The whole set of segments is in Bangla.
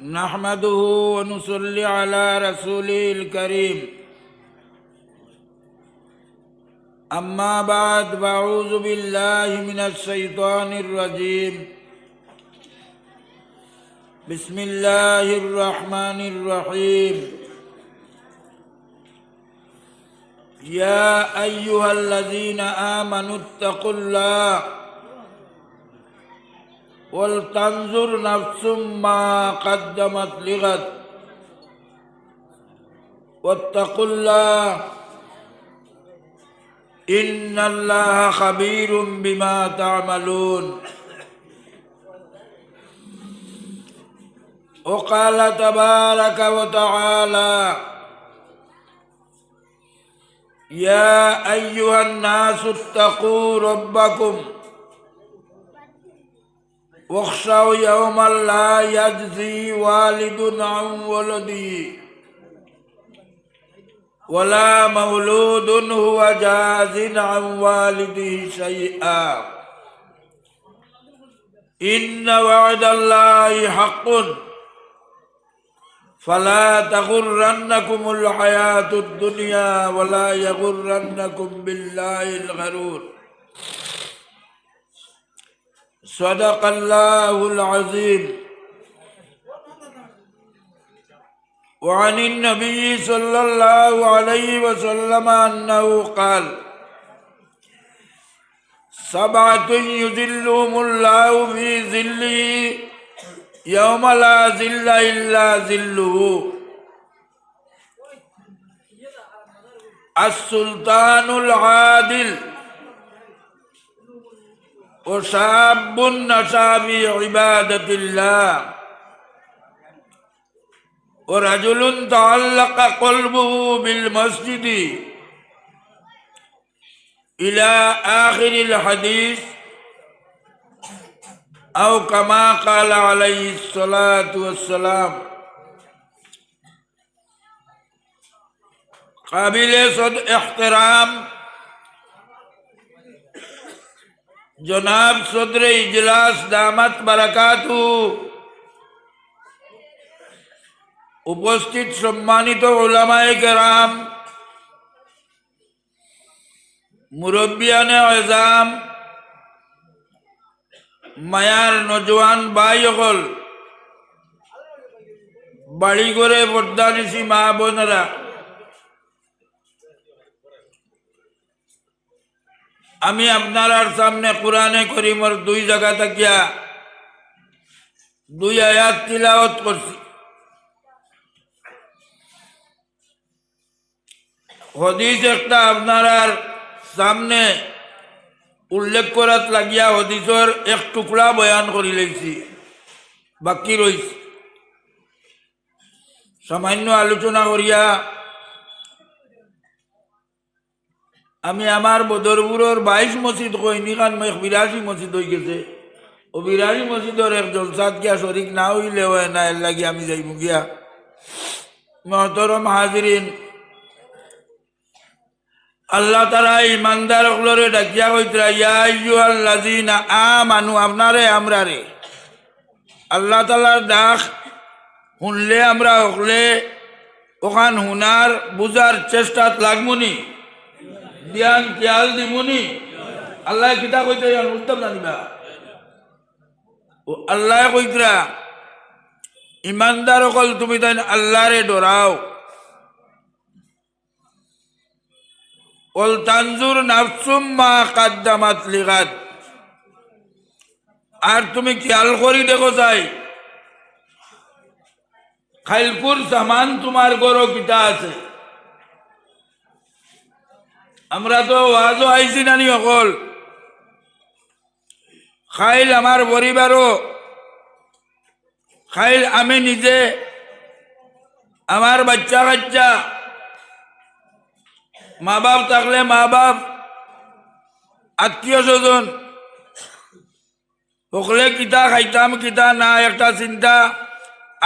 نحمده ونصلي على رسوله الكريم أما بعد فأعوذ بالله من الشيطان الرجيم بسم الله الرحمن الرحيم يا أيها الذين آمنوا اتقوا الله ولتنظر نفس ما قدمت لغد واتقوا الله إن الله خبير بما تعملون وقال تبارك وتعالى يا أيها الناس اتقوا ربكم واخشوا يوما لا يجزي والد عن ولده ولا مولود هو جاز عن والده شيئا إن وعد الله حق فلا تغرنكم الحياة الدنيا ولا يغرنكم بالله الغرور صدق الله العظيم وعن النبي صلى الله عليه وسلم أنه قال سبعة يذلهم الله في ظله يوم لا ظل إلا ظله السلطان العادل وشاب نشأ في عبادة الله ورجل تعلق قلبه بالمسجد إلى آخر الحديث أو كما قال عليه الصلاة والسلام قابل صد احترام জনাব সদরে ইজলাস দামাত বারাকাতু উপস্থিত সম্মানিত উলামায়ে কেরাম মুরব্বিয়ানে আযম মায়ার নজওয়ান ভাই সকল বাড়ি ঘরে পর্দানিশী মা বোনেরা আমি আপনার সামনে কোরআনে করিমের দুই জায়গা থাকিয়া দুই আয়াত তিলাওয়াত করছি। হাদিস একটা আপনার সামনে উল্লেখ করাত লাগিয়া হাদিসের এক টুকরা বয়ান করি লইছি, বাকি রইছে সামান্য আলোচনা করিয়া আমি আমার বদরপুরের 22 মসজিদ কইনি খান 82 মসজিদ হয়ে গেছে। ও 82 মসজিদের এক জলসাত গিয়া শরিক না হইলে হয় না, এর লাগি আমি যাইব গিয়া। মহতরম হাজিরিন, আল্লাহ তারা ইমানদার হলরে ডাকিয়া কইতরা ইয়া আইয়ুহাল্লাযীনা আমানু, আপনারে আমরারে আল্লাহ তাআলার ডাক শুনলে আমরা হলে ওখান হুনার বুঝার চেষ্টাত লাগমুনি, ধ্যান খেয়াল দিমুনি। আল্লাহ কিতা কইতে উত্তম জানিবা, ও আল্লাহ কইতরা ইমানদার অকল তুমি তাই আল্লাহরে ডরাও। ওয়াল তানজুর নাফসুম মা কাদ্দামাত লিগাদ, আর তুমি খেয়াল করি দেখো যাই খাইলকুর সামান তোমার গরো কিতা আছে। আমরা তো ওয়াজও আইছি নানি অকল, খাইল আমার পরিবারও, খাইল আমি নিজে, আমার বাচ্চা কাচ্চা, মা বাপ থাকলে মা বাপ, আত্মীয় স্বজন সকলে কিতা খাইতাম কিতা না একটা চিন্তা।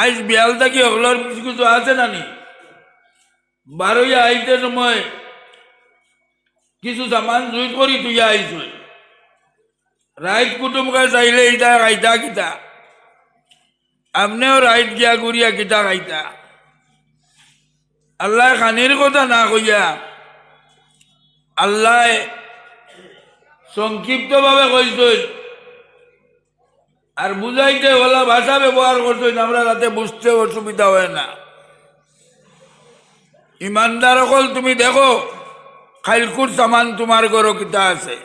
আইস বিয়াল থাকি সকলের কিছু কিছু আছে নানি, বারোই আইতে সময় কিছু সামান জুই করি তুই আইস, রাইত কুটুমকে চাইলে ইটা খাইতা কিতা আপনিও রাইট গিয়া ঘুরিয়া কিতা খাইতা আল্লাহ খানির কথা না কইয়া আল্লাহ সংক্ষিপ্ত ভাবে কইছেন আর বুঝাইতে ওলা ভাষা ব্যবহার করছেন আমরা যাতে বুঝতে অসুবিধা হয় না। ইমানদার হল তুমি দেখো খাইলকুর সামান তোমার ঘর কিতা আছে,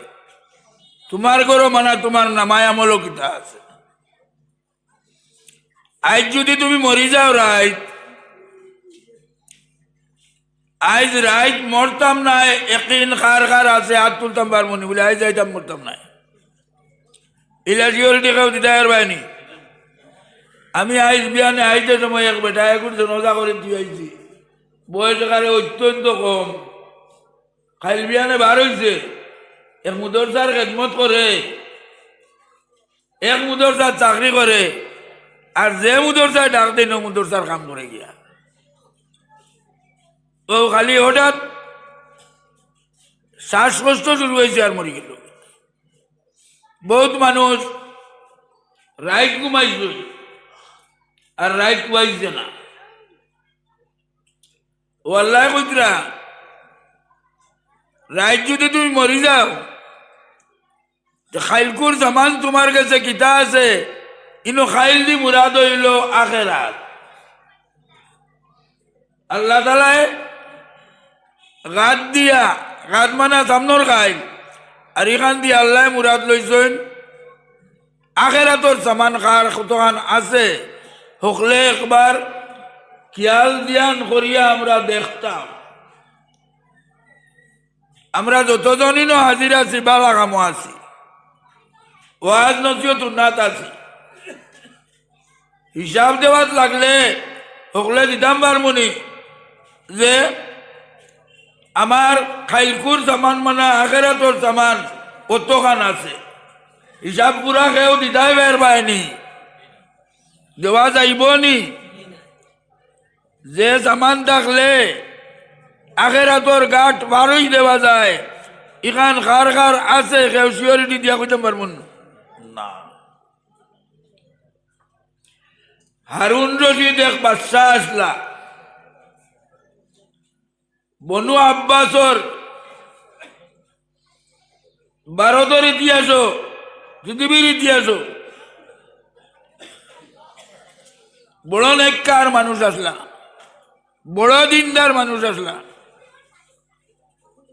তোমার ঘর মানে তোমার নামায় আমল কিতা আছে। আজ যদি তুমি মরি যাও রাইত, আজ রাইত মরতাম না একদিন খার খার আছে হাত তুলতাম পারবনি বলে আজ যাইতাম মরতাম না ইলা সিওরিটি কেউ দিতে পারবানি। আমি আইস বিয়ানে আইতে সময় এক বেটা এখন জনজা করে দিয়ে আইছি, বয়স এখানে অত্যন্ত কম, খাইল বিয়ানে বার হয়েছে, এক মুদরসার খেদমত করে, এক মুদরসার চাকরি করে, আর যে মুদরসায় ডাক দেন মুদরসার কাম করে গিয়া ও খালি হঠাৎ শ্বাসকষ্ট শুরু হয়েছে আর মরি গেল। বহুত মানুষ রাইট ঘুমাইছে আর রাইট ঘুমাইছে না। ও আল্লাহ কইতরা রাইট যদি তুমি মরি যাও খাইলকুর জামান তোমার কাছে কিতা আছে, ইনো খাইল দি মুরাদ হইল আখেরাত। আল্লাহ তাআলা গাদ দিয়া, গাদ মানে সামনের খাইল, আর এখান দিয়ে আল্লাহ মুরাদ লইছেন আখেরাতর সামান খার কতখান আছে হকলে একবার খেয়াল ধ্যান করিয়া আমরা দেখতাম। আমরা যতজনই হাজির আছি বাবা কামো আছি, ওয়াজ নসিহত উন্নাত আছি, হিসাব দেওয়াত লাগলে হকলে দিতাম পারমনি যে আমার খাইলকুর সামান মানে আখেরাতর সামান কতখান আছে। হিসাব পুরা কেউ দিতাই বের পায়নি, দেওয়া যাইব নি। যে সামান থাকলে আখেরাতর গাঠ বারোই দেওয়া যায়, ইখান খার খার আছে কেউ সিওরিটি দিয়া কইতে পারবেন না। হারুন রশিদ এক বাদশা আসলা, বনু আব্বাসর ভারতের ইতিহাস, পৃথিবীর ইতিহাস বড় নেককার মানুষ আসলা, বড় দিনদার মানুষ আসলা,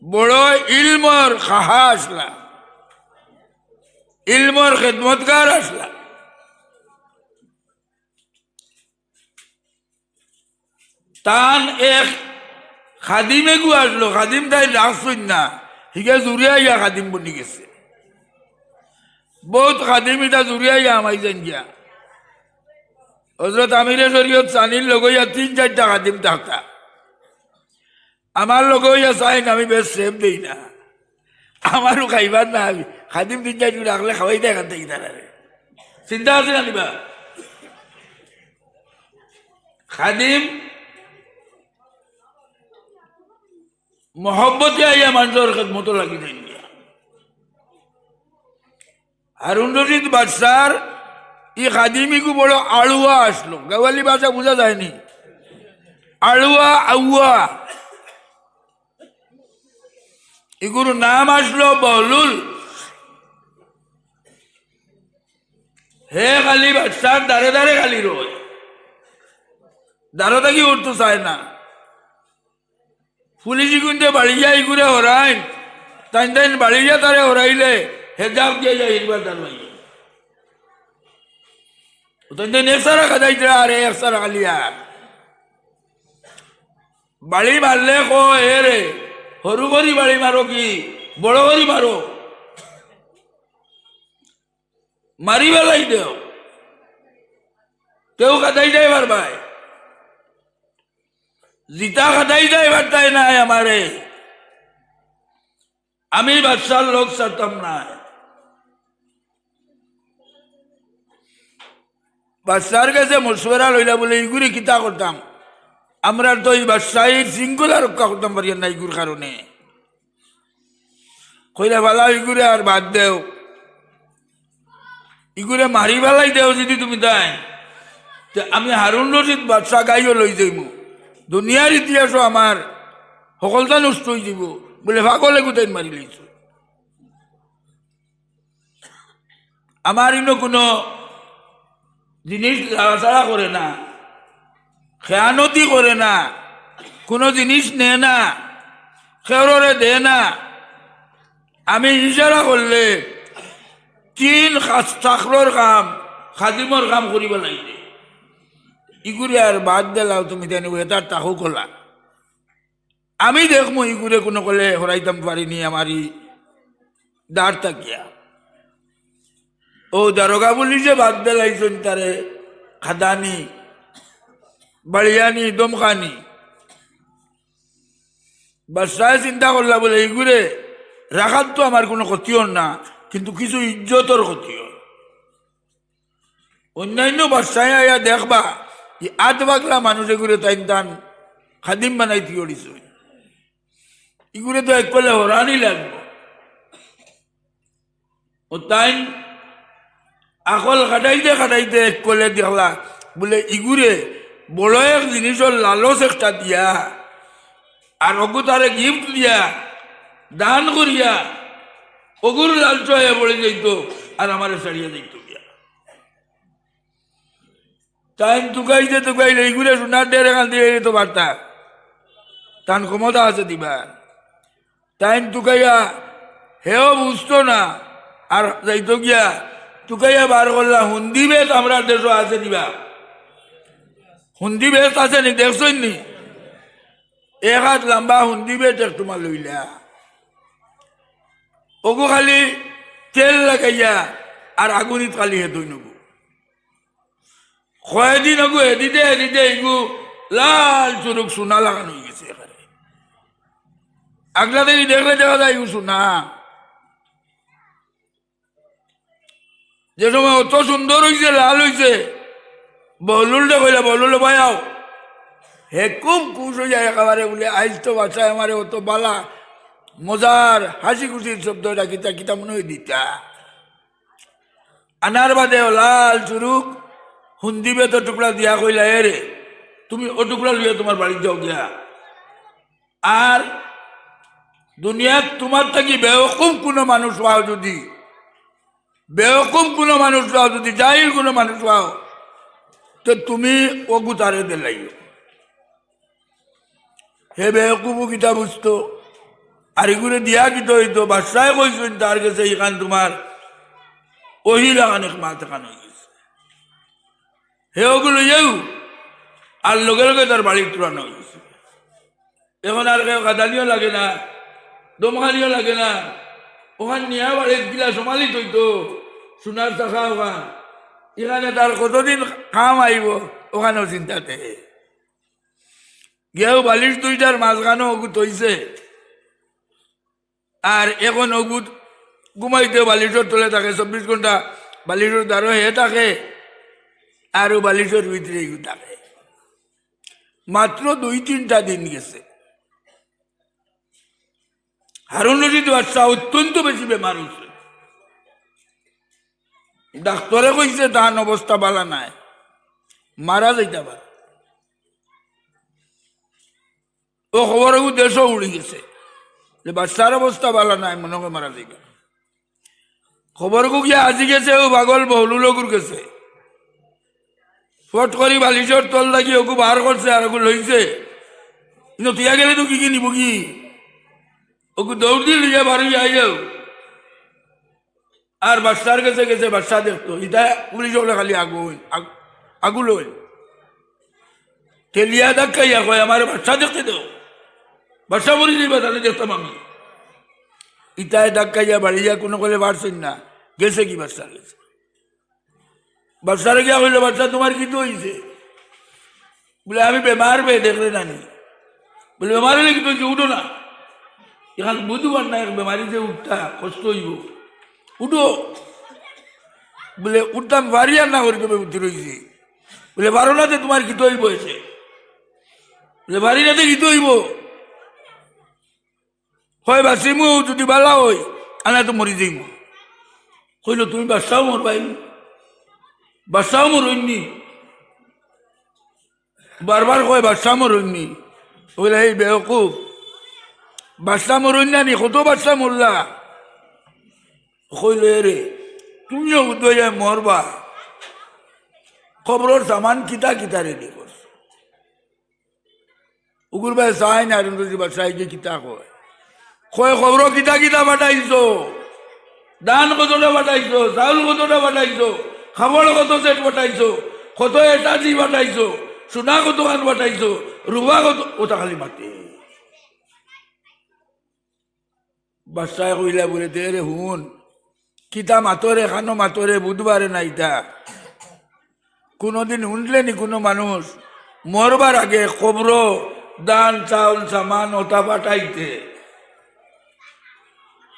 বড় ইলমর খাহা আসলা, ইলমর খেদমতগার আসলা। তান এক খাদিমে গু আসলো, খাদিম তাই রাখছই না, হিগে জুড়িয়া ইয়া খাদিম বনি গেছে। বহুত খাদিম এটা জুড়িয়া ইয়া আমাইছেন গিয়া। হজরত আমিরে শরীয়ত সানির লগইয়া 3-4টা খাদিম থাকতা, আমার লগইয়া চাইন আমি বেশ সেভ দিই না, আমারও খাইবার না, আমি খাদিম 3-4 রাখলে খাওয়াই দেয় এখান থেকে তারা। চিন্তা আছে না নিবা খাদিম মহব্বতে আইয়া মানুষের খেদমতো লাগি দেন। হারুন রশিদ বাদশার ই খাদিমিকু বড় আড়ুয়া আসলো, গাওয়ালি ভাষা বোঝা যায়নি, আড়ুয়া আউয়া, এগুলো নাম আসলো বহলুল। হে খালি বাদশার দাঁড়ে দাঁড়ে খালি রোয়, দাঁড়ো থাকি উঠতে চায় না। পুলিশি কিন্তু বাড়ি যাই ঘুরে হরাইন, তাই তাই বাড়ি যা তারে হরাইলে হেজাব দিয়ে যায় একবার তার ভাই তাই একসারা খাদাইছে, আরে একসারা খালি আর বাড়ি মারলে কো এ রে সরু করি বাড়ি মারো কি বড় করি মারো, মারি বেলাই দেও, কেউ খাদাই যায় বার ভাই, জিতা খাদাই যায় বার্তায় নাই আমারে, আমি বাদশার লোক ছাড়তাম না। বাদশার কাছে মশওয়ারা লইলা বলে ইগুরি কিতা করতাম, আমরা তো এই বাদশাহীর শৃঙ্খলা রক্ষা করতাম পারি না ইগুর কারণে। কইলা ভালা ইগুরে আর বাদ দেও, ইগুরে মারি বেলাই দেও যদি তুমি তাই, আমি হারুন রশিদ বাদশাহ গাইও লই যাইব, দুনিয়ার ইতিহাসও আমার সকলটা নষ্ট হয়ে যাব বলে ভাগলে গুতাইন মারি লইছ। আমার ইনো কোনো জিনিস ছাড়া করে না, খেয়ানতি করে না, কোনো জিনিস নেয় না, খেররে দেয় না। আমি ইশারা করলে তিন চাকরর কাম খাদিমর কাম করিব লাগে, ইগুরে আর বাদ দিলাও তুমি জানি এটার তাহু কলা। আমি দেখবো ইগুরে কোনো কলে হরাইতাম পারিনি আমারই দাঁড় তাকিয়া। ও দারোগা পুলিশে বাদ দিলাইছেন তারে খাদানি বাড়িয়ানি দমখানি। বাদশাহে চিন্তা করলা বলে ইগুরে রাখার তো আমার কোনো ক্ষতিও না, কিন্তু কিছু ইজ্জতর ক্ষতিও। অন্যান্য বাদশাহে আয়া দেখবা যে আধ বাগলা মানুষ এগুলো তাই টান খাদিম বানাই থিয়েছে, এগুলো তো এক কলে হরানি লাগবে। ও তাই আকল খাটাইতে খাটাইতে এক কলে দেখলা বলে ইগুরে বড় এক জিনিসের লালচ একটা দিয়া আর অগু তারে গিফট দিয়া দান করিয়া অগুর লালচ হয়ে পড়ে যাইত আর আমারে ছাড়িয়ে যাইত গিয়া। তাই টুকাইতে টুকাইলে এইগুলো সোনার ডের এখান দিয়ে তো বার্তা তান ক্ষমতা আছে দিবার। তাই টুকাইয়া হেও বুঝতো না আর যাইত গিয়া টুকাইয়া বার করলা হুন্দি বেশ আমরা দেশও আছে দিবা। হুন্দি বেশ আছে নি দেখছই নি? এক হাত লম্বা হুন্দি বেশ তোমার লইলা, ওগু খালি তেল লাগাইয়া আর আগুনিত খালি হেতুই নবু কয়েকদিন আগু এদিতে এদিতে এগু লাল চুরুক সোনা লাগানো হয়ে গেছে এখানে। আগলা থেকে দেখলে দেখা যায় এগু সোনা। যে সময় অত সুন্দর হয়েছে লাল হয়েছে বহলুলটা কইলা বহলুল ভাইয়াও হে খুব খুশ হয়ে যায় একেবারে বলে আইজ তো বাচ্চায় আমার অত বালা মজার হাসি খুশির শব্দটা কিতা কিতা মনে হয় দিতা। আনার বাদে লাল চুরুক হুন্দিবে তো টুকরা দিয়া কইলা এরে তুমি ও টুকরা লইয়া তোমার বাড়ি যাও গিয়া। আর দুনিয়াত তোমার থাকি বেওকুম কোনো মানুষ পাও, যদি বেওকুম কোনো মানুষ পাও, যদি জাহিল কোনো মানুষ পাও, তো তুমি ওগু তারে দিলাইও। হে বেওকুবু কিতা বুঝতো আর এগুলো দিয়া কিত হইতো বাদশাহ কইছেন তার কাছে এখান তোমার ওহি লাগানো মাথা এখান হয়ে গেছে। হে ওগুলো যাও আর লগে লগে তার বাড়ি তুলানো হয়ে গেছে। এখন আর কেউ কাদানিও লাগে না, দমখানিও লাগে না, ওখান নিয়ে বাড়ির গিলা সমালিত হইতো সোনার চাকা ওখান। এখানে তার কতদিন কাম আইব ওখানেও চিন্তাতে গেও বালিশ দুইটার মাঝখানেও ওগু তৈছে। আর এখন ওগুত ঘুমাইতে বালিশের তলে থাকে 24 ঘন্টা, বালিশের দ্বারও হে থাকে আর ও বালিশের ভিতরে এগু থাকে। মাত্র 2-3টা দিন গেছে। হারুন রশিদ বাদশাহ অত্যন্ত বেশি বেমার হয়েছে। ডাক্তারে কইছে তার অবস্থা ভালো নাই, মারা যাইতে পারে। ও খবর দেশও উড়ে গেছে যে বাচ্চার অবস্থা ভালো নাই, মনে হয় মারা যাইবে। খবর গিয়ে আজি গেছে ও পাগল বহুলুলগুর গেছে, ফট করি বালিশর তল লাগি ওকে বার করছে আর ওকে লইছে। কিন্তু তুইয়া গেলে তো কি নিব কি ওকে দৌড় দিয়ে লিয়ে বাড়ি যাও। আর বাচ্চার কাছে গেছে, বাচ্চা দেখতো ইটা পুলিশ হলে খালি আগুল হইল ঠেলিয়া ধাক্কাইয়া কয় আমার বাচ্চা দেখতে দেও, বাচ্চা মরি যাইবা তাহলে দেখতাম আমি। ইটায় ধাক্কাইয়া বাড়িয়া কোনো কলে বাড়ছেন না, গেছে কি বাচ্চার গেছে। বাচ্চারে গিয়া হইলো বাচ্চা তোমার কি তো হয়েছে? বলে আমি বেমার পেয়ে দেখলে নানি। বলে বেমার হলে কি তো উঠো না, এখানে বুধবার না বেমারি যে উঠতা কষ্ট হইব, উঠো। বলে উঠতাম পারি আর না করি তবে উঠতে রয়েছে। বলে বারো নাতে তোমার গীত হইব এসে, বলে বাড়ি নাতে গীত হইব হয় বাঁচিমু যদি বালা হই আনা তো মরি যাইব। কইল তুমি বাচ্চাও মর পাইনি, বাচ্চাও মর হইনি, বারবার কয় বাদশা মরণনি, বলে এই বেওকুফ, বাদশা মরণ না নি, কত বাদশা মরলা? কইল রে তুমিও উদয় মরবা, খবরের সামান কিতা কিতা রেডি করছো? উগুর ভাই চাই না বাদশাহ যে কিতা কয়, কয় খবর কিতা কিতা পাঠাইছো, দান কতটা পাঠাইছো, চাউল কতটা পাঠাইছো, খাবার কত সেট পাঠাইছো, কত এটাজি পাঠাইছো, সোনা কত খান পাঠাইছো, রুবা কত, ওটা খালি মাতে। বাদশাহ কইলা বলে দে রে হুন, কিতা মাতরে খানো মাতরে বুধবারে নাইতা, কোনদিন শুনলেনি কোনো মানুষ মরবার আগে কবর দান চাউল সামান ওটা পাঠাইতে?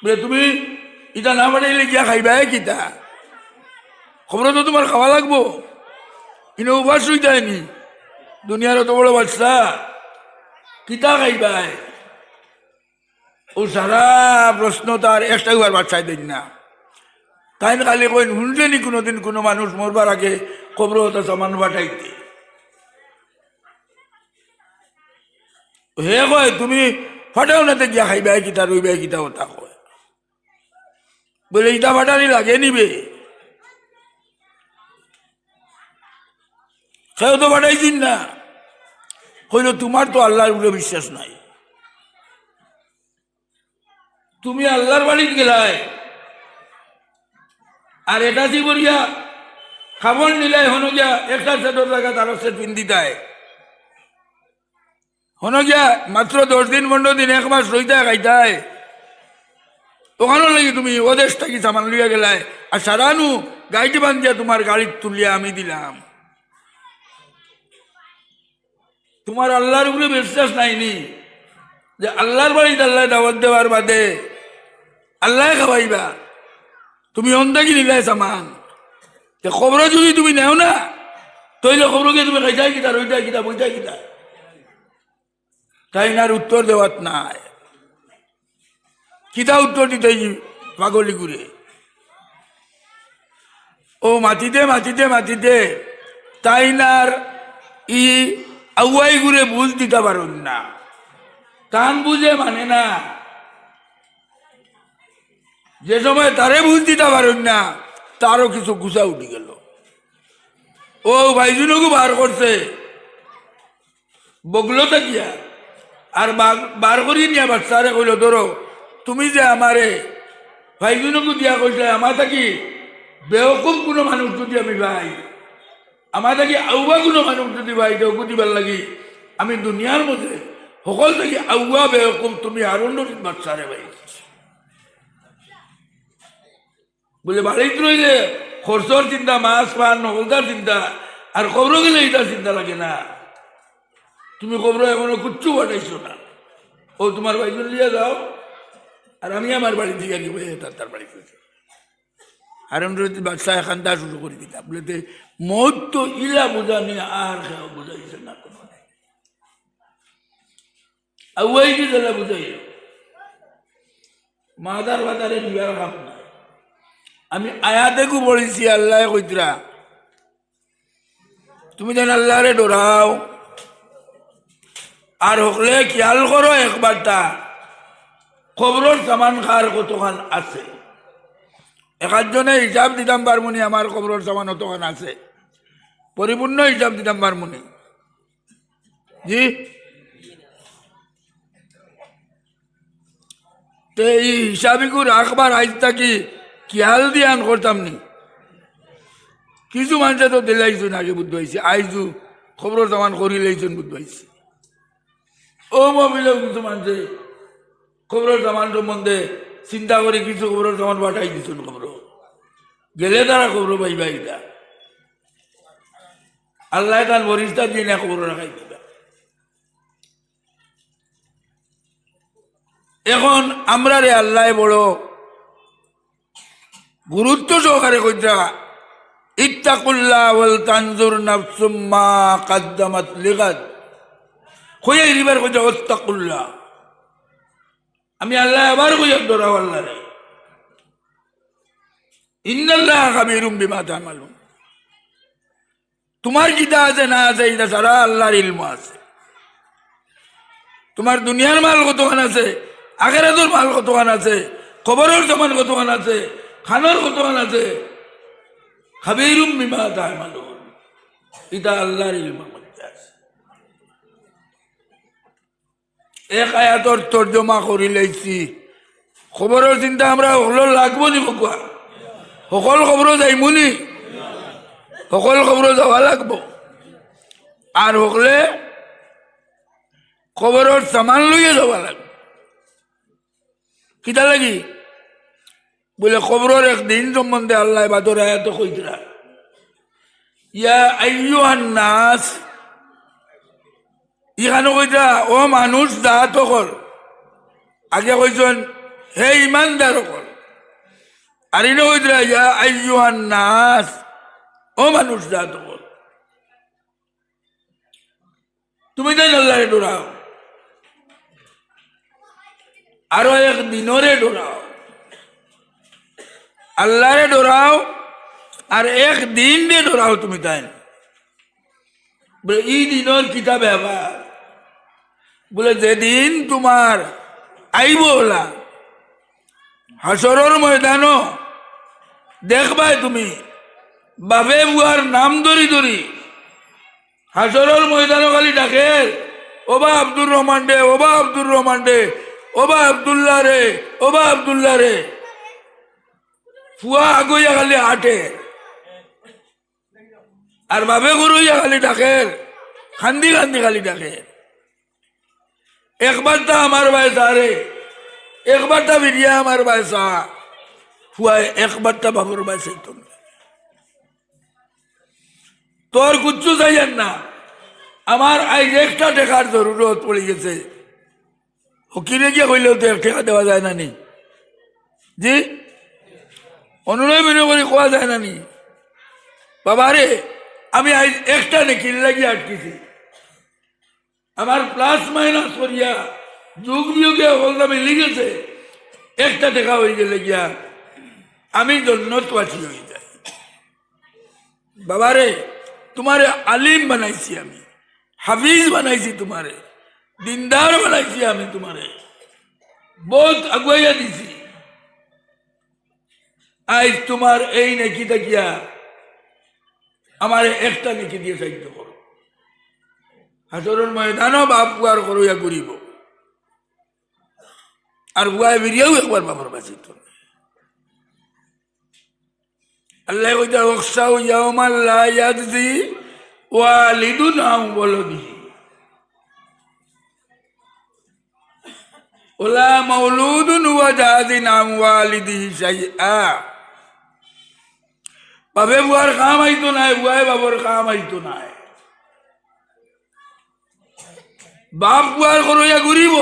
বলে তুমি ইটা না পাঠাইলে গিয়া খাইবাই কিতা? খবর তো তোমার খাওয়া লাগবো, ইনো উপাস হইতায়নি, দুনিয়ার অত বড় বাচ্চা কিতা খাইবাই? ও সারা প্রশ্ন তার একটা উবার বাচ্চাই দেন না। তাই খালি কই শুনলেনি কোনোদিন কোনো মানুষ মরবার আগে কবর ওটা সামান পাঠাইতে? হে কয় তুমি ফাটাও নাতে গিয়া খাইবাই কিতা রইবাই কিতা ওটা কয়। বলে ইটা ফাটানি লাগে নিবে, সেও তো ফাটাইছিন না। কইল তোমার তো আল্লাহর উপরে বিশ্বাস নাই, তুমি আল্লাহর বাড়িতে গেলাই আর এটা কি বলিয়া খাবার নিলাই, হন গিয়া একটা সেটের জায়গা তার সেট পিন্দি দেয়, হন গিয়া মাত্র 10 দিন 15 দিন 1 মাস রইতে খাইতায়, ওখানেও লাগি তুমি ওদেশ থাকি সামান লইয়া গেলাই, আর সারানু গাড়িটি বান্ধিয়া তোমার গাড়ি তুলিয়া আমি দিলাম। তোমার আল্লাহর উপরে বিশ্বাস নাইনি যে আল্লাহর বাড়িতে আল্লাহ দাওয়াত দেওয়ার বাদে আল্লাহ খাওয়াইবা, তুমি অন্দাকি নিলাই সামান, খবর যদি তুমি নেও না তৈলে খবরকে তুমি খাইতাই কিতা রইতাই কিতা বইতাই কিতা? তাই না উত্তর দেওয়াত নাই, কিতা উত্তর দিতে পাগলি ঘুরে। ও মাটিতে মাটিতে মাটিতে তাই নার ই আউয়াই ঘুরে বুঝ দিতে পারুন না, কান বুঝে মানে না, যে সময় তারে বুঝ দিতে পারুন না তারও কিছু গুছা উঠি গেল। ও ভাইজুনকে বার করছে বগলো থাকিয়া, আর বার করিয়ে নিয়ে বাচ্চারে কইল ধরো তুমি যে আমারে ভাইজুনকে দিয়া কইলে আমার থাকি বেওকুম কোনো মানুষ যদি আমি ভাই, আমার থাকি আউবা কোনো মানুষ যদি ভাই দেওকু দিবার লাগি, আমি দুনিয়ার মধ্যে সকল থাকি আউবা বেওকুম তুমি আরো নদীর বাচ্চারে ভাই। বলে বাড়িতে রইলে খরচর চিন্তা, মাছ পান নকলদার চিন্তা, আর খবর গেলে এটা চিন্তা লাগে না, তুমি খবর এখনো কিচ্ছু পাঠাইছো না, ও তোমার ভাইজন লিয়ে যাও আর আমি আমার বাড়ি থেকে নিব, তার বাড়ি থেকে হারণ রতি বাদশাহ এখান দা শুরু করে দিতাম। বলে মত তো ইলা বোঝানি আর বুঝাইছে না কোনো, আউয়াই কি তাহলে বুঝাই মাদার বাদারে বিবার কাপ না। আমি আয়াতেকু পড়েছি, আল্লাহ কইতরা তুমি যেন আল্লাহরে ডরাও আর হকলে খেয়াল করো একবারটা খবরের সামান খার কতখান আছে। একজনে হিসাব দিতাম পারমুনি আমার খবরের সামান কতখান আছে, পরিপূর্ণ হিসাব দিতাম পারমুনি জি। তো এই হিসাবিকু রাখবার আজ থাকি খেয়াল দিয়ে আন করতাম নি। কিছু মানুষে তো দিলাইছুন আগে বুধ পাইছে, আইজু খবর সামান করি লাইছুন বুধ পাইছে। ও মহিলাও কিছু মানুষে খবর সামান সম্বন্ধে চিন্তা করে কিছু খবর সামান পাঠাই দিছুন, খবর গেলে তারা খবর পাইবা, এটা আল্লাহ তার বরিষ্ঠা দিয়ে না খবর রাখাই দিবা। এখন আমরা রে আল্লাহ বড় গুরুত্ব সহকারে কইতা ইত্তাকুল্লাহ ওয়াল তানজুর নাফসুম মা কাদ্দামাত লিগাদ, কইয়া ইবার কইতা ইত্তাকুল্লাহ। আমি আল্লাহ আবার কইয়া ডরাও আল্লাহ রে, ইন্নাল্লাহ খাবীরুম বিমা তা'মালুন। তোমার কিতা আছে না আছে এটা সারা আল্লাহর ইলম আছে। তোমার দুনিয়ার মাল কতখান আছে, আখিরাতের মাল কতখান আছে, কবরের সমান কতখান আছে, খানোর কতখান আছে, খাবিরুম বিমা তা'মালুন, এটা আল্লাহর ইলমের মধ্যে আছে। এক আয়াতর তর্জমা করি লাইছি, খবরের চিন্তা আমরা হলো লাগবো নি বকুয়া, সকল খবরও যাইমুনি, সকল খবরও যাওয়া লাগবো। আর হকলে খবরের সামান লইয়া যাওয়া লাগবে। কিতা লাগি বলে খবরের একদিন সম্বন্ধে আল্লাহ বাদর আয়াত কইতরা, ইয়া আইয়ুহান নাস, ইখানে কইতরা ও মানুষ জাত হল, আগে কইছেন হে ইমানদার হল, আর ইনে কইতরা ইয়া আইয়ুহান নাস, ও মানুষ জাত হল। তুমি তাই আল্লাহরে ডরাও, আরো এক দিনরে ডরাও, আল্লাহরে ডরাও আর এক দিন দিয়ে ডরাও। তুমি তাই বলে এই দিনের কিতাব ব্যাপার, বলে যেদিন তোমার আইব ওলা হাসরের ময়দানো দেখবাই তুমি বাবে বুয়ার নাম ধরি ধরি হাসরের ময়দানো খালি ডাকে, ওবা আব্দুর রহমান ডে, ওবা আব্দুর রহমান ডে, ওবা আব্দুল্লাহ রে, ওবা আব্দুল্লাহ রে। ফুয়া আগইয়া খালি হাটে আর বাবে গুরুইয়া খালি ডাকে, খান্দি খান্দি খালি ডাকে। একবার তা আমার বায়সা রে, একবার তা বিরিয়া আমার বায়সা, ফুয়া একবার তা বাবুর বায়সা। তোর কুচ্ছু চাইয়েন না, আমার আজ একটা টেকার জরুরত পড়ে গেছে, হকিরে গিয়ে কইলেও তো এক টাকা দেওয়া যায় না নি, জি অনুনয় বিনয় করে কোয়া যায় না নি। বাবা রে আমি আজ একটা নেকির লাগিয়ে আটকেছি, আমার প্লাস মাইনাস করিয়া যুগ বিয়োগে হলদা মিলি গেছে, একটা টাকা হয়ে গেলে গিয়া আমি জন্নতবাসী হয়ে যাই। বাবা রে তোমারে আলিম বানাইছি, আমি হাফিজ বানাইছি, তোমারে দিনদার বানাইছি, আমি তোমারে বহুত আগুয়াইয়া দিছি। আজ তোমার এই নেকি দেখিয়া আমার একটা নেকি দিয়ে সাহায্য করো, হাসরের ময়দানও বাপ বুয়ার করিয়া ঘুরিব, আর বুয়ায় বেরিয়েও একবার বাবার বাঁচিত। আল্লাহ কইতা ওয়াকশাউ ইয়াওমান লা ইয়াজজি ওয়ালিদুন আন ওয়ালাদিহি ওয়ালা মাউলুদুন হুয়া জাযিন আন ওয়ালিদিহি শাইআ। বাবে বুয়ার কাম আইতো নাই, বুয়ায় বাবার কাম আইতো নাই, বাপ বুয়ার করিয়া ঘুরিব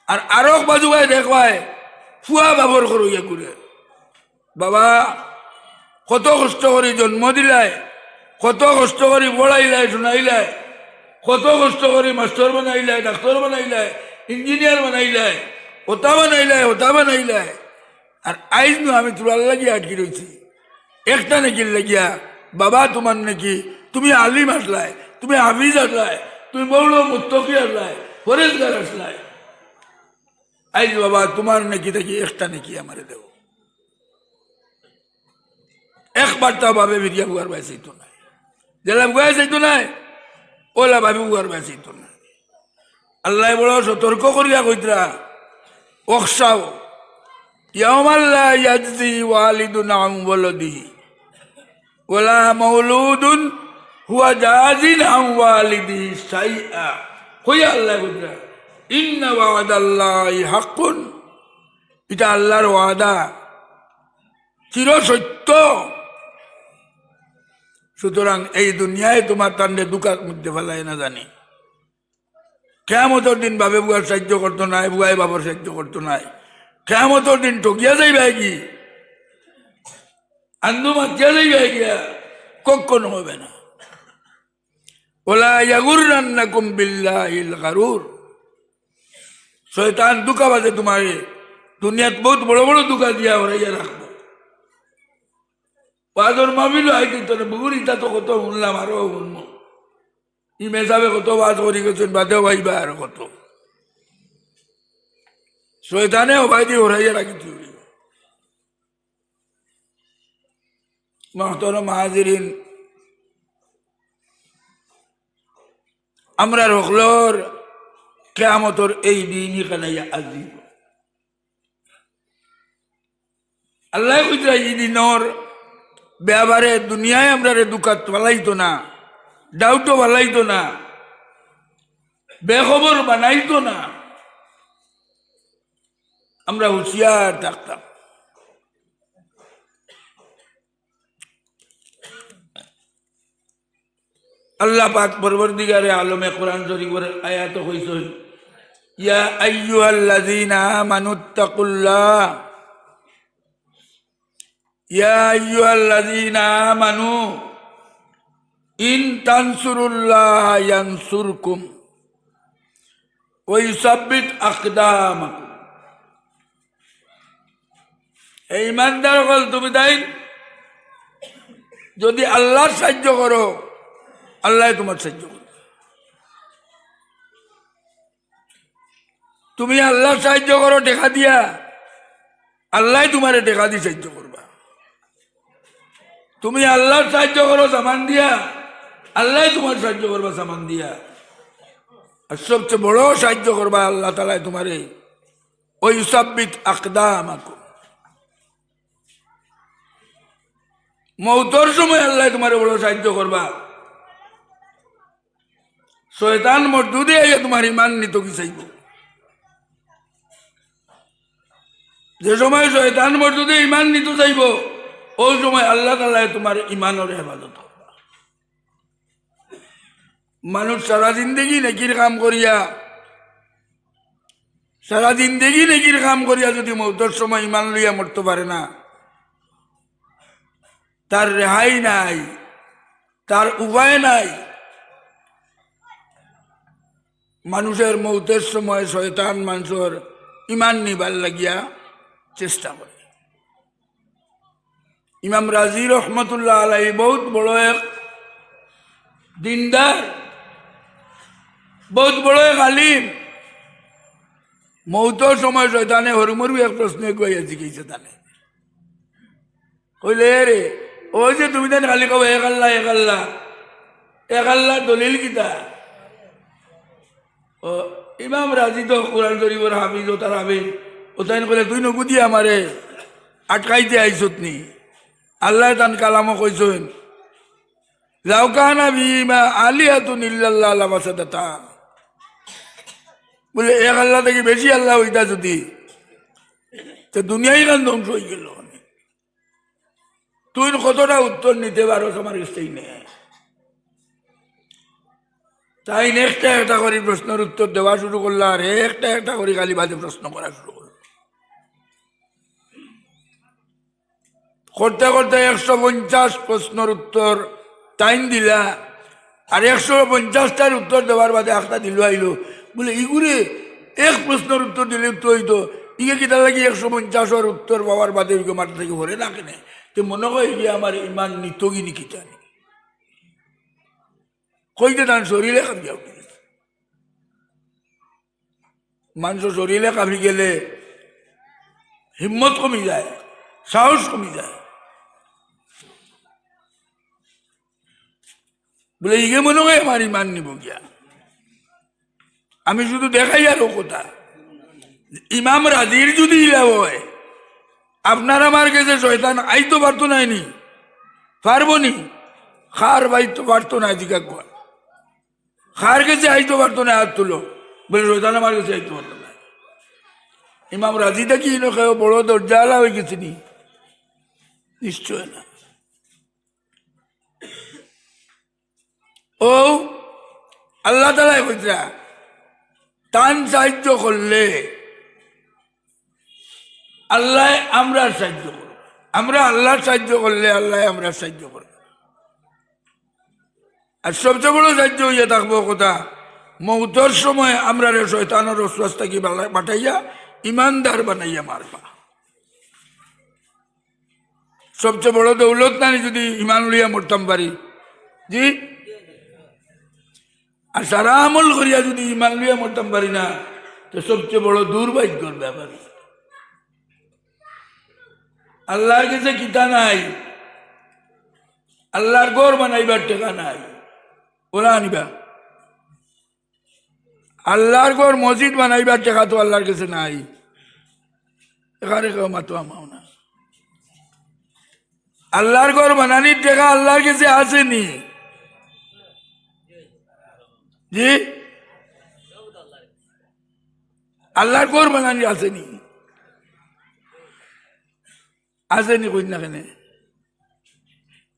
আর আরক বাজু ভাই দেখবায় ফুয়া বাবর করিয়া ঘুরে। বাবা কত কষ্ট করে জন্ম দিলাই, কত কষ্ট করে পড়াইলাই শুনাইলাই, কত কষ্ট করে মাস্টার বানাইলাই, ডাক্তার বানাইলাই, ইঞ্জিনিয়ার বানাইলাই, ওটা বানাইলাই, ওটা বানাইলাই, আর আইজ নু আমি তোলার লাগিয়ে আটকি রয়েছি একটা নাকির লাগিয়া। বাবা তোমার নাকি তুমি আলিম আসলাই, তুমি হাফিজ আসলাই, তুমি বড় মুত্তকি আসলাই, ফরেজগার আসলাই, আইজ বাবা তোমার নাকি দেখি একটা নাকি আমারে দেব। একবার তা ভাবে বিরিয়া বুয়ার বাঁচাইতো নাই, যেলা বুয়া চাইতো নাই ওলা ভাবি বুয়ার বাঁচাইতো না। আল্লাহ বড় সতর্ক করিয়া কইতরা ওয়াকশাউ ইয়াওমান লা ইয়াজজি ওয়ালিদুন আন ওয়ালাদিহি ওয়ালা মাউলুদুন হুয়া জাযিন আন ওয়ালিদিহি শাইআ। কইয়া আল্লাহ কইতরা ইন্না ওয়াদাল্লাহি হাক্কুন, এটা আল্লাহর ওয়াদা চির সত্য। সুতরাং এই দুনিয়ায় তোমার তান্ডে দুকার মধ্যে ফেলায় না জানি, কিয়ামতের দিন বাবে বুয়ার সাহায্য করতো নাই, বুয়াই বাবার সাহায্য করতো নাই, কিয়ামতের দিন ঠকিয়া যাইবে কি আন্দু মাতিয়া যাইবে গিয়া কখনো হবে না। ওলা ইয়াগুররান্নাকুম বিল্লাহিল গারুর, শয়তান দুকা বাজে তোমারে দুনিয়াত বহুত বড় বড় দুকা দিয়া হরাইয়া রাখবো, ওয়াজর মাহফিল আইতো না বুগুর ইটা তো কত শুনলাম আরো শুনবো ইমে সাহেবে কত ওয়াজ করি গেছেন বাদেও ভাইবা আরো কত শয়তানে অবাই দিয়ে ওরাইয়া রাখি তুই মোহতরম হাজিরিন আমরা রখলর কিয়ামতর এই দিনই কানাইয়া আজিব আল্লাহ কইরা এই দিনর ব্যাপারে দুনিয়ায় আমরা রে দুকাত পালাইতো না ডাউটও পালাইতো না বেখবর বানাইতো না আমরা হুঁশিয়ার থাকতাম আল্লাহ পাক পরবর্তীকারে আলমে কোরআন শরীফের আয়াত কইছেন ইয়া আইয়ুহাল্লাযীনা আমানুত্তাকুল্লাহ ইয়া আইয়ুহাল্লাযীনা আমানু ইন তানসুরুল্লাহ ইয়ানসুরকুম ওয়া ইউসাব্বিত আকদামাকুম এই ইমানদার হল তুমি তাই যদি আল্লাহর সাহায্য করো আল্লাহ তোমার সাহায্য করবে তুমি আল্লাহর সাহায্য করো টেকা দিয়া আল্লাহ তোমারে টেকা দিয়ে সাহায্য করবা তুমি আল্লাহর সাহায্য করো সামান দিয়া আল্লাহ তোমার সাহায্য করবা সামান দিয়া আর সবচেয়ে বড় সাহায্য করবা আল্লাহ তাআলা তোমারে ওই ইউসাব্বিত আকদামাকুম মৌতর সময় আল্লাহ তোমার বড় সাহায্য করবা শয়তান মরদুদে আইয়া তোমার ইমান নিত কি চাইব যে সময় শয়তান মরদুদে ইমান নিত চাইব ওই সময় আল্লাহ তাআলা তোমার ইমানের হেফাজত করবা মানুষ সারা জিন্দেগি নেকির কাম করিয়া সারা জিন্দেগি নেকির কাম করিয়া যদি মৌতর সময় ইমান লইয়া মরতে পারে না তার রেহাই নাই তার উপায় নাই মানুষের মৌতের সময় শয়তান মানুষের ইমান নিবার লাগিয়া চেষ্টা করে ইমাম রাজি রহমতুল্লাহ আলাইহি বহুত বড় এক দিনদার বহুত বড় এক আলিম মৌতের সময় শয়তানে হরুমরু এক প্রশ্ন কইয়া জিজ্ঞাসা তানে কইলে রে ওই যে তুমি তাই খালি কব এক আল্লাহ এক আল্লাহ এক আল্লাহ দলিল কিতা ও ইমাম রাজি তো কোরআন শরীফের হাফিজ ও তার হাফিজ ও তাই কইলে তুই নগুদি আমারে আটকাইতে আইছত নি আল্লাহ তান কালামও কইছেন লাউ কানা বিমা আলিয়াতুন ইল্লাল্লাহ লাফাসাদাতা বলে এক আল্লাহ থেকে বেশি আল্লাহ হইতা যদি তো দুনিয়াই গান ধ্বংস হয়ে গেল তুই কতটা উত্তর নিতে পারো আমার কাছেই নেই তাই একটা একটা করে প্রশ্নের উত্তর দেওয়া শুরু করলো আর একটা একটা করে খালি বাজে প্রশ্ন করা শুরু করলো করতে করতে 150 প্রশ্নের উত্তর টাইম দিলা আর 150টার উত্তর দেওয়ার বাদে একটা দিল আইলো বলে ইগুরে এক প্রশ্নের উত্তর দিলে তো হইতো ইগে কিতা লাগি 150-এর উত্তর পাওয়ার বাদে মাথা থেকে ভরে না কেনে তো মনে হয় যে আমার ইমান নিতগিনি কিতা নেই কইতে তার শরীরে কাঁপিয়া উঠে মানুষ শরীরে কাঁপি গেলে হিম্মত কমি যায় সাহস কমি যায় বলে ইগে মনে হয় আমার ইমান নিব গিয়া আমি শুধু দেখাই আর কথা ইমাম রাজির যদি ইলা হয় আপনার আমার কাছে শয়তান আইতো পারতো নাইনি পারবো নি খার বাইতো পারতো না জিজ্ঞা কর খার কাছে আইতো পারতো না হাত তুলো বলে শয়তান আমার কাছে আইতো পারতো না ইমাম রাজিটা কি বড় দরজাওয়ালা হয়ে গেছে নি নিশ্চয় না ও আল্লাহ তাআলা কইরা তান সাহায্য করলে আল্লাহ আমরা সাহায্য করব আমরা আল্লাহর সাহায্য করলে আল্লাহ আমরা সাহায্য করব আর সবচেয়ে বড় সাহায্য হইয়া থাকবো কথা মৌতের সময় আমরা শয়তানের ওসওয়াসা কি পাঠাইয়া ইমানদার বানাইয়া মারবা সবচেয়ে বড় দৌলত না যদি ইমান লইয়া মরতাম পারি, জি, আর সারা আমল করিয়া যদি ইমান লইয়া মরতাম পারি না, তো সবচেয়ে বড় দুর্ভাগ্যর ব্যাপার। আল্লাহর কাছে কিতা নাই, আল্লাহর ঘর বানাইবার টাকা নাই, ওরা আনিবা। আল্লাহর ঘর মসজিদ বানাইবার টাকা তো আল্লাহর কাছে নাই, এখানে কেউ মাতো আমাও না। আল্লাহর ঘর বানানির টাকা আল্লাহর কাছে আসেনি, জি, আল্লাহর ঘর বানানি আসেনি, আসেনি কই না কেন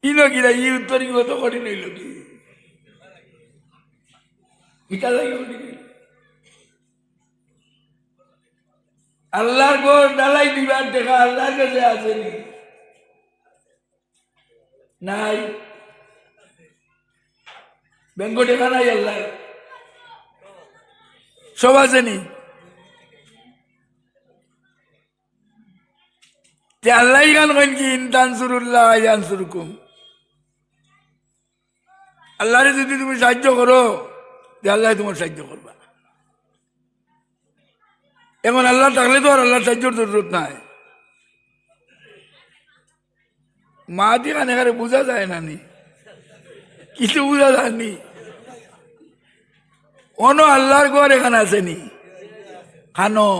ইলো কিনা ই উত্তর কত কঠিন হইল কি ইটা লাগে আল্লাহর ঘর ডালাই দিবার দেখা আল্লাহর কাছে আসেনি, নাই ব্যাংক টাকা নাই, আল্লাহ সব আসেনি। আল্লাহ গান কেন কি ইনতানসুরুল্লাহ ইয়ানসুরকুম, আল্লাহরে যদি তুমি সাহায্য করো আল্লাহ তোমার সাহায্য করবা। এখন আল্লাহ থাকলে তো আর আল্লাহর সাহায্যের জরুরত নাই। মা দিয়ে কানে এখানে বোঝা যায় না, নি কিছু বোঝা যায়নি। অন্য আল্লাহর ঘর এখানে আসেনি, খানো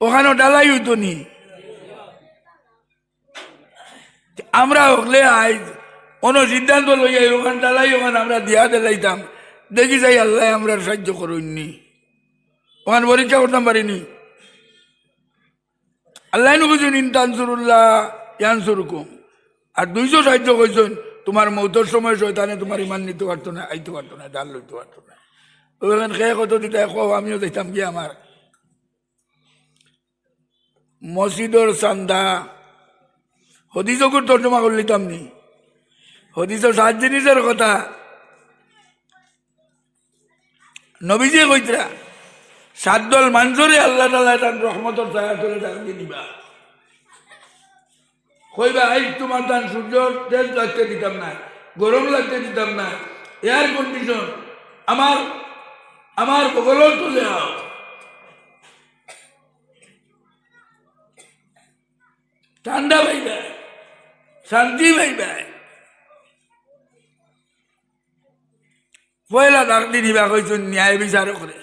ওখানে ডালাই হইতো নি। আমরা হলে আজ অন্য সিদ্ধান্ত লইয়া ওখানে ডালাই ওখানে আমরা দিয়া দিলাইতাম, দেখি যাই আল্লাহ আমরা সাহায্য করুননি, ওখানে পরীক্ষা করতাম পারিনি। আল্লাহ নুকুন ইনতানসুরুল্লাহ ইয়ানসুরকুম, আর 200 সাহায্য করছেন তোমার মৌতের সময় শয়তানে তোমার ইমান নিতে পারতো না, আইতে পারতো না, ডাল লইতে পারতো না। ওখানে খেয়ে কত দিতে আমিও দেখতাম কি আমার মসজিদর চান্দা হদিসকুর তর্জমা করে লিতাম নি, হদিসর 7 জিনিসের কথা নবীজি কইতরা 7 দল মানুষরে আল্লাহ তাআলা তার রহমতের ছায়া তলে ডাকিয়ে দিবা। কইবা আজ তোমার তান সূর্য তেজ লাগতে দিতাম না, গরম লাগতে দিতাম না, এয়ার কন্ডিশন আমার বগলর তুলে আও, ঠান্ডা পাইবে, শান্তি পাইবে। পয়লা ডাক দি দিবা কইছেন ন্যায় বিচারক রে,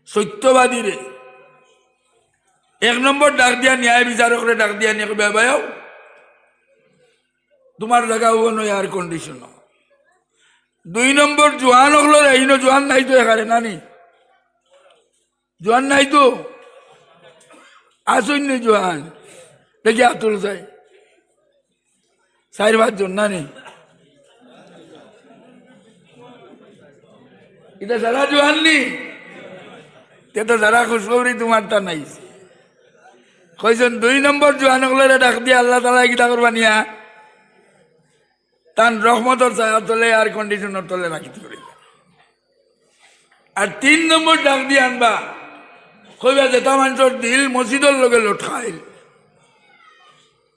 সত্যবাদী রে। 1 নম্বর ডাক দিয়া ন্যায় বিচারক রে ডাক দিয়া নিয়ে কইবা ভাইও তোমার জায়গা হবো না এয়ার কন্ডিশন। 2 নম্বর জোয়ান হলো এইনো জোয়ান নাই তো এখানে নানি, জোয়ান নাই তো আসুন জোয়ান দেখি আতুল যায় 4-5 জন নানি, এটা যারা জোয়ান নি তে তো যারা খুশখবরি তোমার তা নাই কইছেন। 2 নম্বর জোয়ান হলো ডাক দিয়ে আল্লাহ তাআলা কিতা করবা নিয়া তান রহমতের ছায়া তলে এয়ার কন্ডিশনের তলে রাখিতে পারিবে। আর 3 নম্বর ডাক দিয়ে আনবা কইবা যেটা মানুষের দিল মসজিদের লগে লটকাইল,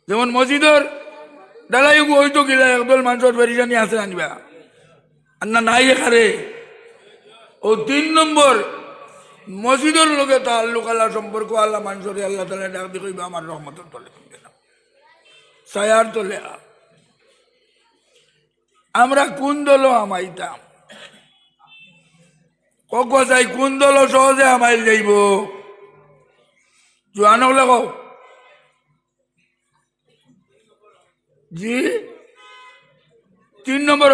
যেমন মসজিদের ডালাই হইতো কিনা একদল মানুষের বেরিজানি আছে আনবা আর না নাই এখানে। ও 3 নম্বর মসজিদের লগে তাল্লুক আল্লাহ সম্পর্ক আল্লাহ মানুষের আল্লাহ তাআলা ডাক দিয়ে কইবা আমার রহমতের তলে ছায়ার তলে। আমরা কোন দল আমাইতাম চাই, কোন দল সহজে আমাইল যাইব জোয়ান হলে জি 3 নম্বর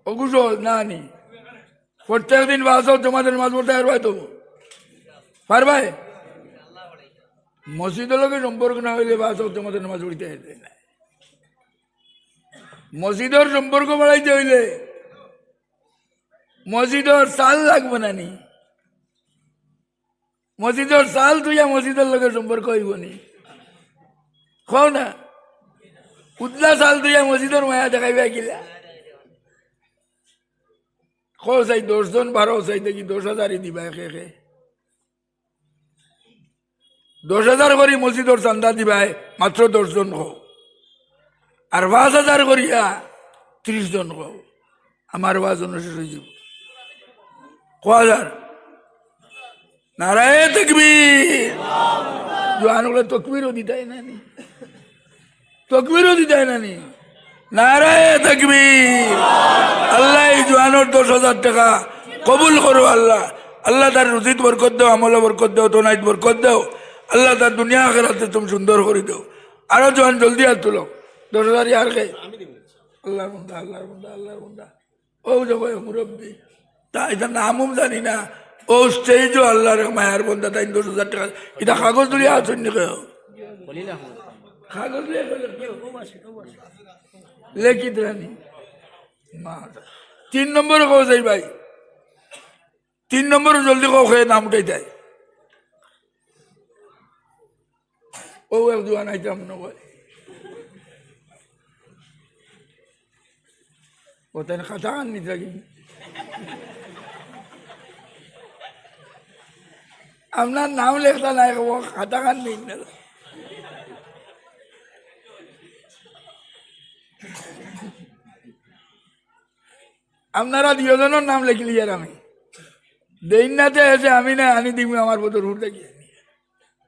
অগু সহজ না নি। প্রত্যেক দিন বাস তোমাদের মাছ পড়তে পারবাই তো পারবাই, মসজিদের লোকে সম্পর্ক না হইলে বাস তোমাদের মাছ পড়তে না। মসজিদের সম্পর্ক বাড়াইতে হইলে মসজিদের সাল লাগবে না নি, মসজিদের সাল তুইয়া মসজিদের লোকের সম্পর্ক হইব নি, খাও না উতলা সাল তুইয়া মসজিদের মায়া দেখাইবা কিলা খো চাই 10 জন 12 চাই দেখি 10,000 দিবা একে 10,000 করে মসজিদর চান্দা দিবাই মাত্র 10 জন হোক, আর 5,000 করিয়া 30 জন হোক, আমার ওয়াজ অনুষ্ঠিত হয়ে যাব। কয় নারায়ে তাকবীর, জোয়ানগুলো তকবীরও দিতাই নানি, তকবীরও দিতাই নানি, নারায়ে তাকবীর। আল্লাহ এই জোয়ানোর 10,000 টাকা কবুল করো আল্লাহ। আল্লাহ তার রুজিত বরকত দাও, আমল বরকত দাও, তোনাইত বরকত দাও। আল্লাহ তার দুনিয়া আখিরাতে তুমি সুন্দর করে দাও। আরো জোয়ান জলদি আর তুলো, 10,000 আর কে আল্লাহর বন্দা, আল্লাহর বন্দা, আল্লাহর বন্দা। ও যাবো মুরব্বী, তা এটা নামও জানি না, ও স্টেজও আল্লাহর মায়ার বন্দা, তাই 10,000 টাকা। এটা কাগজ ধরিয়া আছেন নাকি? কাগজ লেখি রানি। 3 নম্বরে কো যাই ভাই, 3 নম্বরে জলদি কো খেয়ে নাম উঠাই দেয়। ও এক জোয়ান আইতাম নয়, ও তাই খাতা আননি থাকি। আপনার নাম লেখতা নাই, খাতা খান নেই না। আপনারা 2 জনের নাম লিখলি আর আমি দেন নাতে এসে আমি না আনি দিবি আমার বদর হুট দেখি।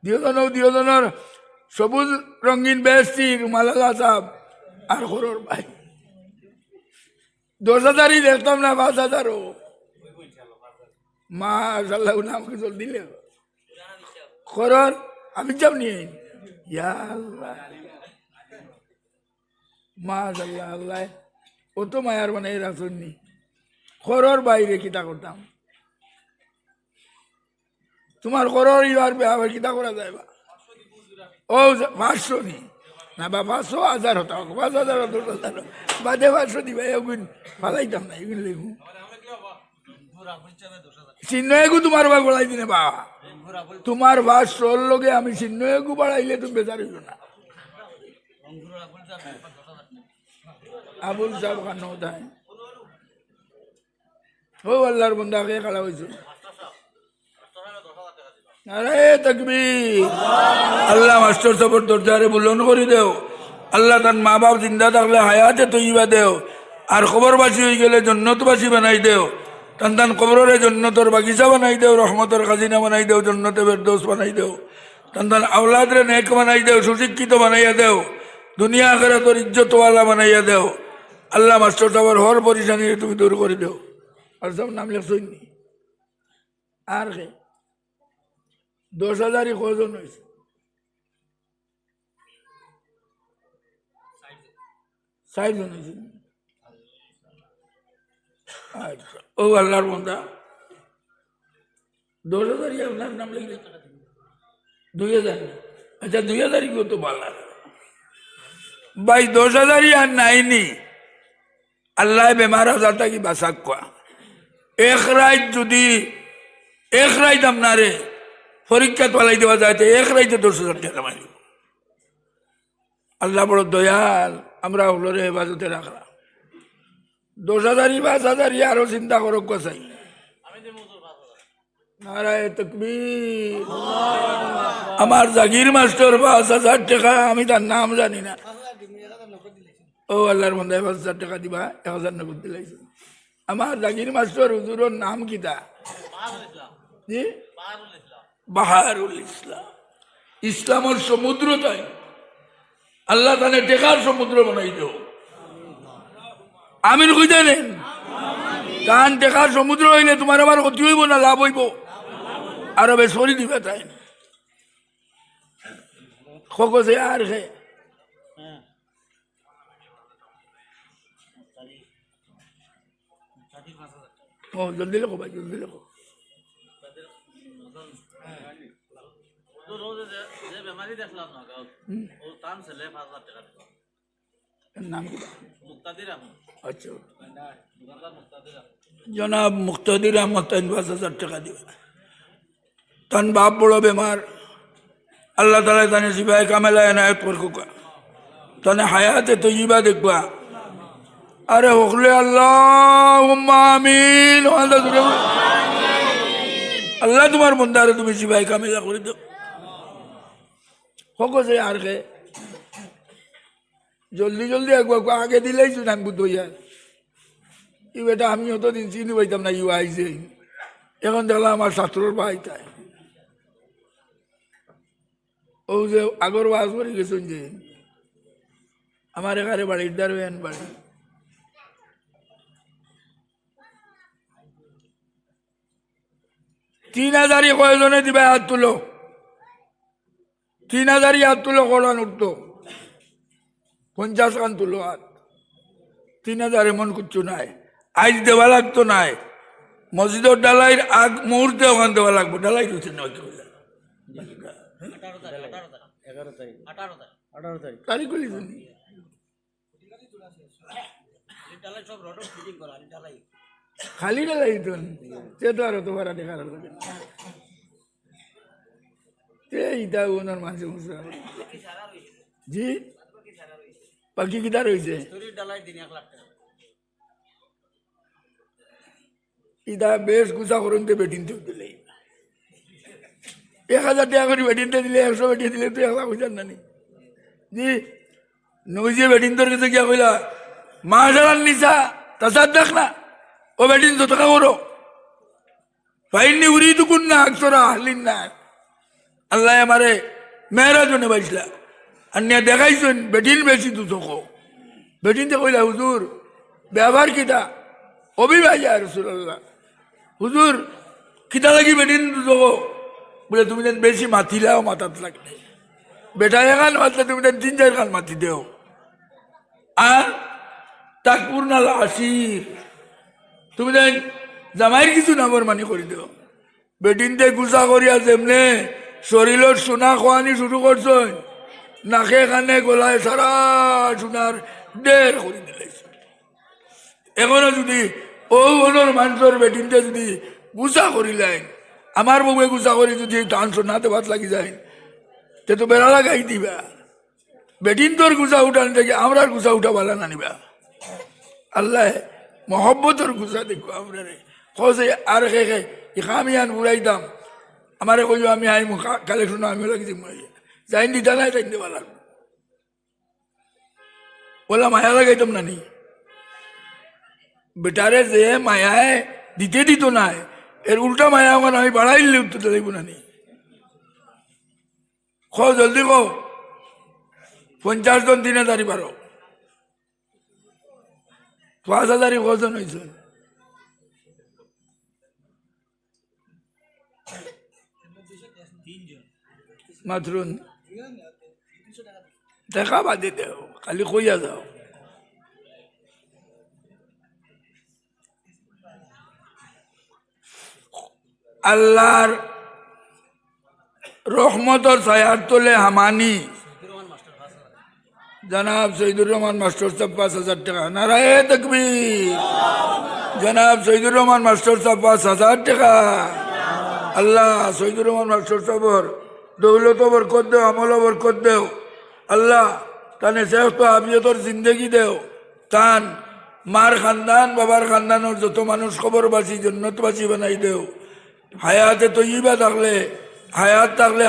2 জনের সবুজ রঙিন বেশি রুমালালা সাহেব আর খরর ভাই। 10,000 দেখতাম না, 5,000 মাশাআল্লাহ নাম কি জল দিলে খরর আমি যাব নিয়ে মাশাআল্লাহ। আল্লাহ ও তো মায়ার বানাই রাখুননি, খরর বাইরে কিতা করতাম। তোমার খরর ইবার আবার কিতা করা যায় বা? ও 500 নি না বা 500 1,000 হতো, 5,000 10,000 বাদে 500 দিবা, এগুন ফালাইতাম না, এগুন লেগু চিহ্ন এগু তোমার বা বলাই দিনে বা তোমার 500 লগে আমি চিহ্ন এগু বাড়াইলে তুমি বেজার হইল না। আবুল সাহেব খান হয় ও আল্লাহর বন্দা কে খাড়া হয়েছে। নারায়ে তাকবীর। আল্লাহ মাস্টার সাহেবের দরজারে বুলন করে দেও। আল্লাহ তার মা বাপ জিন্দা থাকলে হায়াতে তৈবা দেও, আর খবরবাসী হয়ে গেলে জন্নতবাসী বানাই দেও। টান টান কবরের জন্নতর বাগিচা বানাই দেও, রহমতের খাজিনা বানাই দেও, জন্নতে ফেরদৌস বানাই দেও। টান টান আওলাদরে নেক বানাই দেও, সুশিক্ষিত বানাইয়া দেও, দুনিয়া আখিরাতের ইজ্জতওয়ালা বানাইয়া দেও। আল্লাহ মাস্টার সাহেবের হর পরিশানি তুমি দূর করে দেও। আর সব নাম লেখছই নি আর কে 10,000 কজন হয়েছে? 60 জন হয়েছে। আচ্ছা ও আল্লাহর বন্দা 10,000 আপনার নাম লিখলে 2,000। আচ্ছা 2,000 কেউ তো ভালো ভাই, 10,000 আর নাইনি। আল্লাহ বেমার আজারটা কি বাসাক কোয়া এক রাত যদি এক রাত আপনারে পরীক্ষা পালাই দেওয়া যায় তো এক রাইতে 10,000 টাকা মারি। আল্লাহ বড় দয়াল, আমরা হলরে হেফাজতে রাখলাম। 10,000 5,000 আরো চিন্তা করো চাই। নারায়ে তাকবীর। আমার জাগির মাস্টার 5,000 টাকা, আমি তার নাম জানি না। ও আল্লাহর বন্দা 5,000 টাকা দিবা, 1,000 নগদ দিলাইছে। আমার জাগির মাস্টার হুজুরের নাম কিতা? জি বাহারুল ইসলাম। ইসলামের সমুদ্র তাই আল্লাহ তাহলে টেকার সমুদ্র বানাই দেও। আমিন কই জানেন? কান টেকার সমুদ্র হইলে তোমার আবার ক্ষতি হইব না লাভ হইব? আরো বেশ সরি দিবে তাই খোকসে আর খে ও জলদি লেখো ভাই, জলদি লেখো। নাম কি? আচ্ছা জনাব মুক্তাদির আহমদ 5,000 টাকা দিবে। তান বাপ বড় বেমার, আল্লাহ তালা তানে সিবাই কামেলা এনায়ত করকুকা, তানে হায়াতে তৈবা দেখবা। আরে হকলে আল্লাহুম্মা আমিন। আল্লাহ তোমার বন্দারে তুমি সিবাই কামেলা করে দাও। ফকসে আর খে জলদি জলদি আগে দিলেই শুনান বুদ্ধ হইয়া ই বেটা আমি অতদিন চিনি পাইতাম না ইউ আইছে এখন দেখলাম আমার ছাত্রর ভাই তাই ও যে আগর ওয়াজ করে গেছেন যে আমার এখানে বাড়ির দারবেন বাড়ি 3000 কয়জনে দিবে হাত তুলো 3000 হাত তুলো কোরআন উঠতো 50 খান তুলো হাত 3000 এমন কিচ্ছু নাই আজ দেওয়া লাগতো নাই মসজিদের ডালাইয়ের আগ মুহূর্তে ওখান দেওয়া লাগবো ডালাই দিচ্ছে না তারিখ খালি ডালাই তো সে তো আর তো ভাড়া দেখার এইটা ওনার মানুষ জি বাকি কিটা রয়েছে ইটা বেশ গুছা করুন বেটিনতে দিলে 1000 টাকা করে বেটিনতে দিলে 100 বেটিয়ে দিলে তো 1 লাখ হইতার নানি জি নইজে বেটিন তোর কাছে গিয়া কইলা মাসালার নিসা তাসাদ দেখ না ও বেটিন তো টাকা করো ফাইনি উড়ি তো কোন না আকসরা হালিন না আল্লাহ আমারে মেয়েরা জনে বাইসলা আর নিয়ে দেখাইছেন বেটিন বেশি দু চোখো বেটিনতে কইলা হুজুর ব্যবহার কিটা অভিভাই রসুল্লাহ হুজুর কিটা লাগি বেটিন দু চোখো বলে তুমি যেন বেশি মাতিলাও মাতাত লাগলে বেটা এখান মাতলে তুমি যেন 3-4 খান মাতি দেও আর তাকপুর নাল আসির তুমি যেন জামাইয়ের কিছু নামর মানি করে দেও বেটিনতে গুছা করিয়া যেমনে শরীরের সোনা খোয়ানি শুরু করছো নাকে কানে গলায় সারা সোনার ঢের করে দিলে এখনো যদি ও ওনার মানুষের বেটিনতে যদি গুছা করিলেন আমার বউয়ে গুছা করি যদি টান সোনাতে ভাত লাগি যায় তে তো বেড়া লাগাই দিবা বেটিন তোর গুছা উঠান থেকে আমরার গুছা উঠা বালা না নিবা আল্লাহ মহব্বতর গুছা দেখো আমরা খোঁজে আর খে আমি আন উড়াইতাম আমারে কইও আমি আই কালেকশন আমি লাগিছি যাই দিতা নাই তাই দেওয়া লাগবে বলা মায়া লাগাইতাম না নি বেটারে যে মায়ায় দিতে দিত নাই এর উল্টা মায়া আমার আমি বাড়াইলে উঠতে দেখব না নি খ জলদি কো 50 জন 3000 বারো 5000 কজন হয়েছে মাত্র দেখা বাদে দেও খালি কইয়া যাও আল্লাহর রহমতর ছায়ার তোলে হামানি জনাব শহীদুর রহমান মাস্টার সাহেব 5000 টাকা নারায়ে তাকবীর জনাব শহীদুর রহমান মাস্টার সাহেব 5000 টাকা আল্লাহ শহীদুর রহমান মাস্টার সাহেবর দৌলত বরকত দেও আমল বরকত দেও আল্লাহ তানে শেখ আবিয়তর জিন্দগি দেও তান মার খানদান বাবার খানদানোর যত মানুষ খবরবাসী জন্নতবাসী বানাই দেও হায়াতে তৈবা থাকলে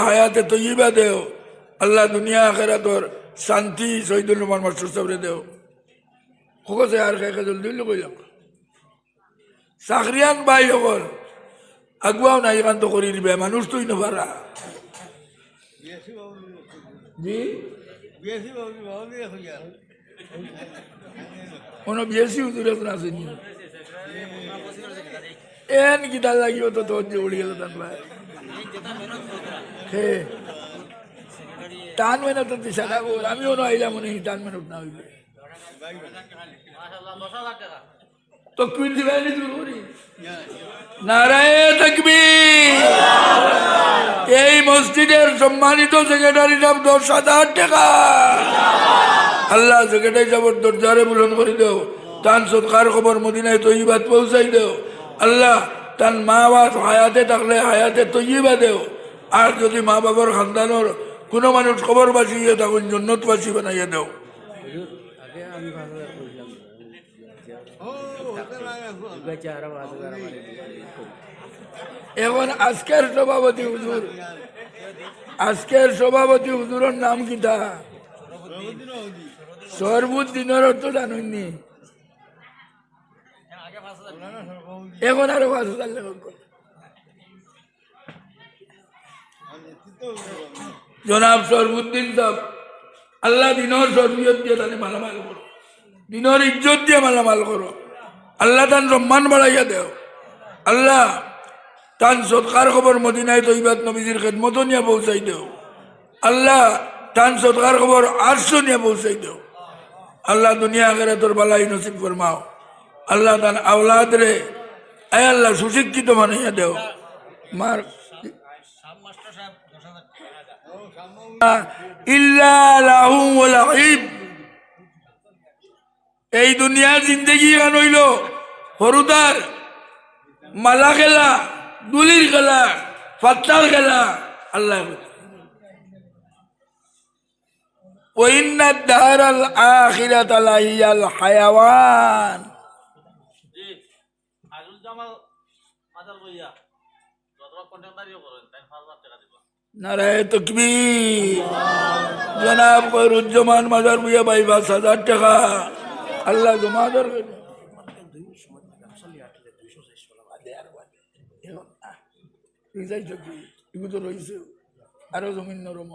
হায়াতে তৈবা দেও আল্লাহ দুনিয়া আখেরাতর শান্তি শহীদুর রহমান মাস্টার সাহেবরে দেও খোকসে আর খাই জলদি কইলাম চাকরিয়ান বাই হল আগুয়াও না এখান তো করি দিবে মানুষ তুই নভারা জি কোনো বিএসি হুজুর এখন আসেনি এন কিটা লাগিও তো তোর যে উড়ি গেল তার ভাই হে টান মেহনত তো দিশা থাকো আমিও না আইলাম মনে টান মেহনত না হইবে তো কুইন দিবাইনি দূর করি নারায়ে তাকবীর এই মসজিদের সম্মানিত সেক্রেটারি নাম 10,000 টাকা আল্লাহ সেক্রেটারি সাহেবের দরজারে বুলন্দ করে দেও তান সদকার খবর মদিনায় তৈবাত পৌঁছাই দেও আল্লাহ তান মা বাপ হায়াতে থাকলে হায়াতে তৈবা দেও আর যদি মা বাবার খানদানোর কোনো মানুষ খবর বাঁচিয়ে তখন জন্নতবাসী বানাইয়া দেও এখন আজকের সভাপতি হুজুরের নাম কিতা? সরবুদ্দিনের অর্থ জানুননি। এখন আরো 5,000 লেখক জনাব সরবুদ্দিন সাহেব, আল্লাহ দিনের সরবিয়ত দিয়ে তাহলে মালামাল করো, দিনের ইজ্জত দিয়ে মালামাল করো, আল্লাহ তান সম্মান বাড়াইয়া দেও, আল্লাহ তান সৎকার খবর মদিনায় তৈবাত নবীজির খেদমত নিয়ে পৌঁছাই দেও, আল্লাহ তান সৎকার খবর 800 নিয়ে পৌঁছাই দেও, আল্লাহ দুনিয়া আখেরাত তোর বালাই নসিব ফরমাও, আল্লাহ তান আওলাদ রে আয় আল্লাহ সুশিক্ষিত বানাইয়া দেও। মার এই দুনিয়ার জিন্দগি গান হইল হরুদার মালা খেলা, দুলির খেলা, ফাত্তার খেলা। আল্লাহ হায়াওয়ান নারায় তাকবীর। জনাব কয়রুজ্জামান মাজার ভুইয়া ভাই 5,000 টাকা আল্লাহ জমা দর রয়েছে আরো জমিন নরম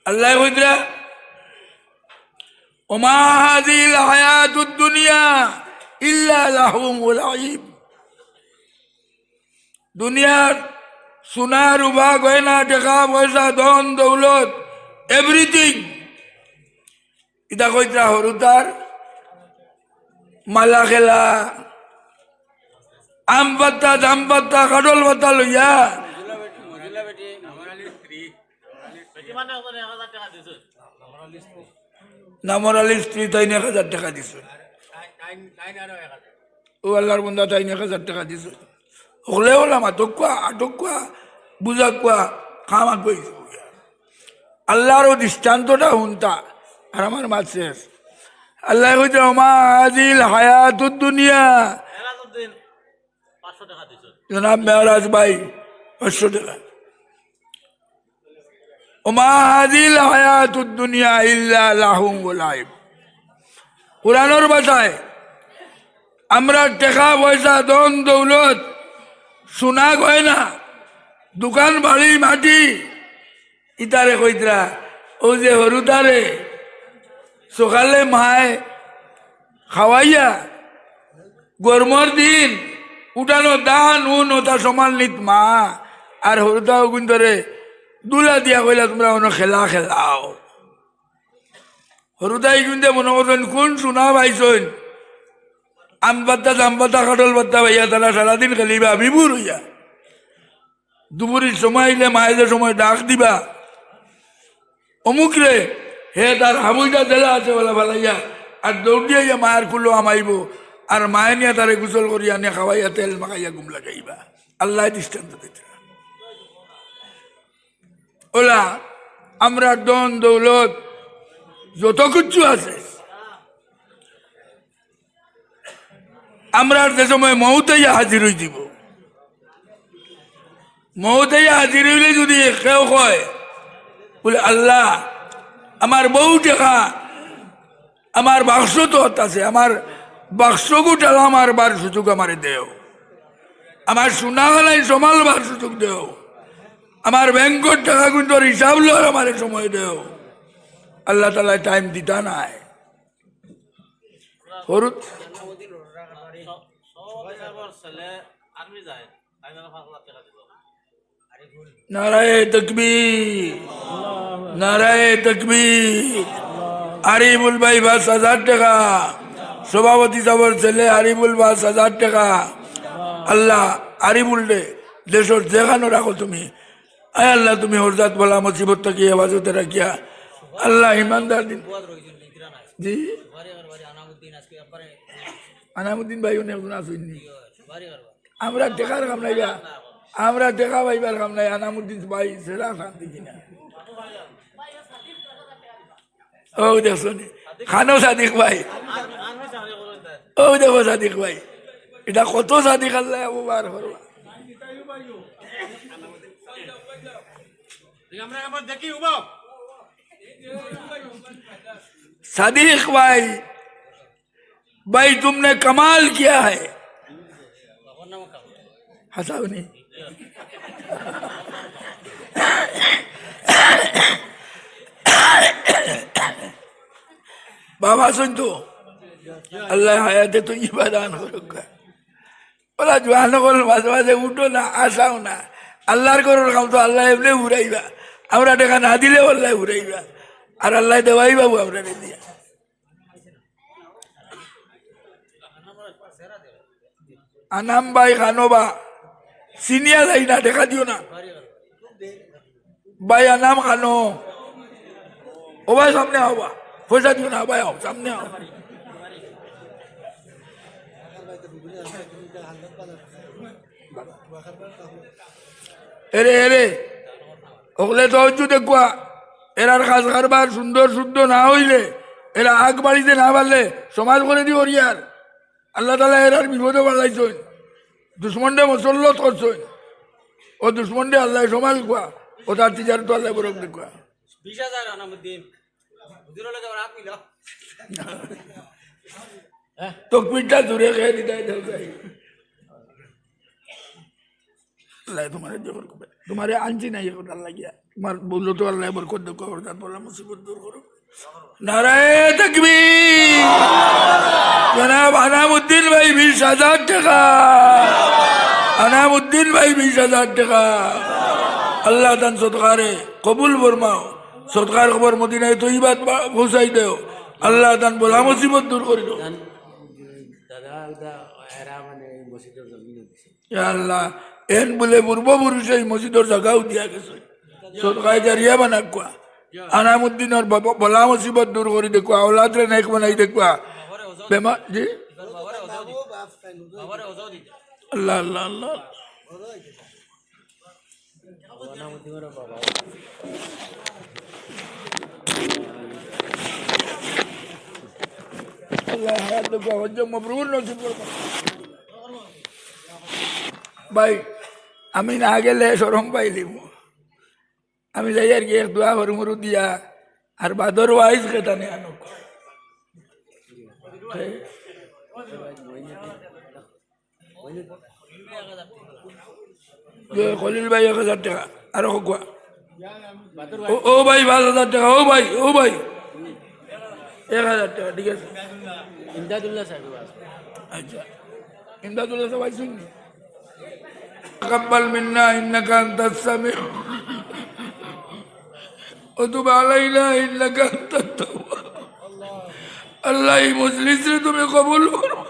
আল্লাহ কইরা ওমা হাযিল হায়াতুদ দুনিয়া ইল্লা লাহুম ওয়া লাইব। দুনিয়ার সোনা রূপা গয়না টাকা পয়সা ধন দৌলত এভরিথিং ইটা কইরা হরুতার মালা খেলা, আম পাত্তা জাম পাত্তা কাটল পাত্তা লইয়া নামর আলী স্ত্রী তাই 1,000 টাকা দিছ, ও আল্লাহর বন্ধা তাই 1,000 টাকা দিছ। হলে হলাম আটকুয়া বুঝা কুয়া খামা কই আল্লাহর দৃষ্টান্তটা হুনতা আর আমার মাছ শেষ। আল্লাহ কইছে ওমা হাযিল হায়াতুদ দুনিয়া, জনাব মেহরাজ ভাই 500 টাকা। ওমা হাযিল হায়াতুদ দুনিয়া ইল্লা লাহুম ওয়া লাইব। কুরআনের ভাষায় আমরা টাকা পয়সা ধন দৌলত সোনা গয়না দোকান বাড়ি মাটি ইতারে কইতরা ও যে হরুতারে সকালে মায় খাওয়াইয়া গরমর দিন উঠানো দান উন ওটা সমান নিত মা আর হরুতাও কিন্তু দুলা দিয়া কইলা তোমরা অন্য খেলা খেলাও। হরুতাই কিন্তু মনে করছেন কোন সোনা পাইছেন, আম পাত্তা জাম পাত্তা কাটল পাত্তা ভাইয়া তারা সারাদিন খেলিবা বিভুর হইয়া। দুপুরের সময় আইলে মায়েদের সময় ডাক দিবা অমুক রে হে তার হাবুইটা দেলা আছে বলা ভালাইয়া আর দৌড়িয়া মায়ের কুলো আমাইব আর মায়ে নিয়ে তারে গোসল করিয়া নিয়ে খাওয়াইয়া তেল মাখাইয়া গুম লাগাইবা। আল্লাহ দৃষ্টান্ত দিতে ওলা আমরা দন দৌলত যত কিছু আছে আমরা যে সময় মৌতাইয়া হাজির হয়ে দিব, মৌতাইয়া হাজির হইলে যদি কেউ কয় বলে আল্লাহ আমার বউ টাকা আমার বাক্স তো আছে, আমার বাক্স গোটাল আমার বার সুযোগ আমারে দেও, আমার সোনা গলাই সমালবার সুযোগ দেও, আমার ব্যাংকর টাকা কিন্তু হিসাব লোর আমার সময় দেও। আল্লাহ তালা টাইম দিতা নাই। নারায়ে তাকবীর, নারায়ে তাকবীর। আরিফুল ভাই 5,000 টাকা, সভাপতি সাহেবের ছেলে আরিফুল 5,000 টাকা। আল্লাহ আরিফুল রে দেশের যেখানে রাখো তুমি, আয় আল্লাহ তুমি হরজাত বলা মুসিবত থেকে হেফাজতে রাখিয়া আল্লাহ ইমানদার দিন। জি আনামুদ্দিন ভাই একজন আসেননি, আমরা টেকার কাম নাইবা আমরা দেখা পাইবার কাম নাই। আনামুদ্দিন ভাই সেরা শান্তি কিনা ও দেখছো খানো সাদিক ভাই, ও দেখো সাদিক ভাই, এটা কত সাদিক আল্লাহ বার করবা। सादिक भाई, भाई तुमने कमाल किया है। हंसाओ नहीं। बाबा सुन तो अल्लाह हयाते तो ये बदान करूँगा बोला जवान को माঝে উঠো না আসাও না আল্লাহর করোর কাম তো আল্লাহ এমনি উড়াইবা আমরা টাকা না দিলে আল্লাহ উড়াইবা আর আল্লাহ দেওয়াই বাবু আমরা দিয়া আনাম ভাই খানোবা সিনিয়া যাই না দেখা দিও না ভাই আনাম খানো ও ভাই সামনে आओ বা পয়সা দিও না ভাই आओ সামনে आओ এরে এরে ওগুলো তো হচ্ছে দেখুয়া এরার কাজ কারবার সুন্দর শুদ্ধ না হইলে এরা আগ বাড়িতে না পারলে সমাজ করে দিও রিয়ার আল্লাহ তালা এরার বিপদে বাড়াইছেন দুশ্মনডে মুসল্লত করছেন ও দুশ্মনডে আল্লাহ সমাজ কোয়া ও তার টিচার তো আল্লাহ বরক দেখুয়া 20,000 আনামুদ্দিন হুজুরের লগে রাত মিলা তো পিঠটা দূরে খেয়ে দিতে अल्लाह तुम्हारे जबर को तुम्हारे आंची नहीं है अल्लाह किया तुम्हारे बोलो तो अल्लाह बरकत दो और दान बोला मुसीबत दूर करो नाराए तकबीर जनाब अनामुद्दीन भाई 20,000 টাকা अनामुद्दीन भाई 20,000 টাকা अल्लाह दान सदकारे कबूल फरमाओ सदकार खबर मदीना तो ही बात पहुंचाई दो अल्लाह दान बोला मुसीबत दूर कर दो দাদা এরা মানে মসজিদের জমিন দিছে या अल्लाह एन बोले पूर्वपुरुष मस्जिदर जगह दिया गए सदकाए जारिया बना कुआ अनामुद्दीन और बला मुसीबत दूर करी देखो औलाद रे नेक बनाई देखो बेमा जी अल्लाह अल्लाह अल्लाह अल्लाह हयात देखो वजह मबरूर नसीब कर भाई আমি না গেলে সরম পাইলিম আমি যাই আর কি এক দোয়া হরমুরু দিয়া আর বাদর ওয়াইজ খেতানে আনো খলিল ভাই 1,000 টাকা আর কোয়া ও ভাই 5,000 টাকা ও ভাই 1,000 টাকা ঠিক আছে ইমদাদুল্লাহ সাহেব আচ্ছা ইমদাদুল্লাহ সাহেব আইসুন تقبل منا إنك أنت السميع وتب علينا إنك أنت التواب الله مجلس रे तुम्हें कबूल फरमा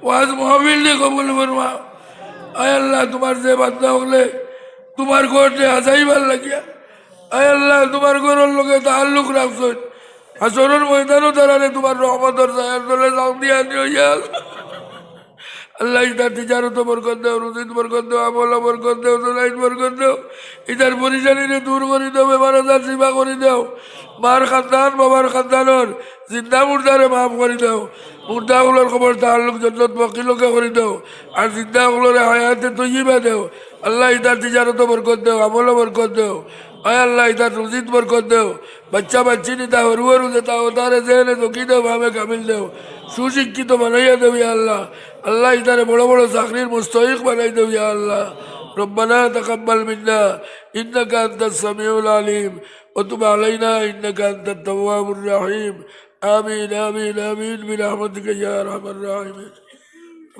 वाज महफिल ने कबूल फरमा आय अल्लाह तुम्हार से बंदा होले तुम्हार कोट से हसाई बाल लगिया आय अल्लाह तुम्हार कोर लोगे ताल्लुक रखो हसरर मैदानो तरह तुम्हार रहमत और सायर तले साथ दिया दियो या अल्लाह इधर तिजारत बरकत दो रुजिक बरकत दो আমল বরকত দাও দলাইত বরকত দাও ইদার পরিশানি রে দূর করে দাও বেমারদার সেবা করে দাও মার খানদান বাবার খানদানর জিন্দা মুর্দারে মাফ করে দাও মুর্দাগুলোর খবর তাআল্লুক জান্নাত বাকিলকে করে দাও আর জিন্দাগুলোর হায়াতে তয়্যিবা দাও আল্লাহ ইদার তিজারত বরকত দাও আমল বরকত দাও আয় আল্লাহ ইদার রুজিক বরকত দাও বাচ্চা বাচ্চি নিতা হরুয়ারু দেতা ওতারে জেনে দকি দাও ভাবে কামিল দাও সুশিক্ষিত বানাইয়া দেও ইয়া আল্লাহ अल्लाह इधर बड़ो बड़ो साखरीर मुस्तहिक बनाई दो या अल्लाह रब्बना तकब्बल मिन्ना इन्नका अंतस समीउल अलीम व तुब अलैना इन्नका अंतत तव्वाबुर रहीम आमीन आमीन आमीन बिरहमतिका या अरहमर राहिमीन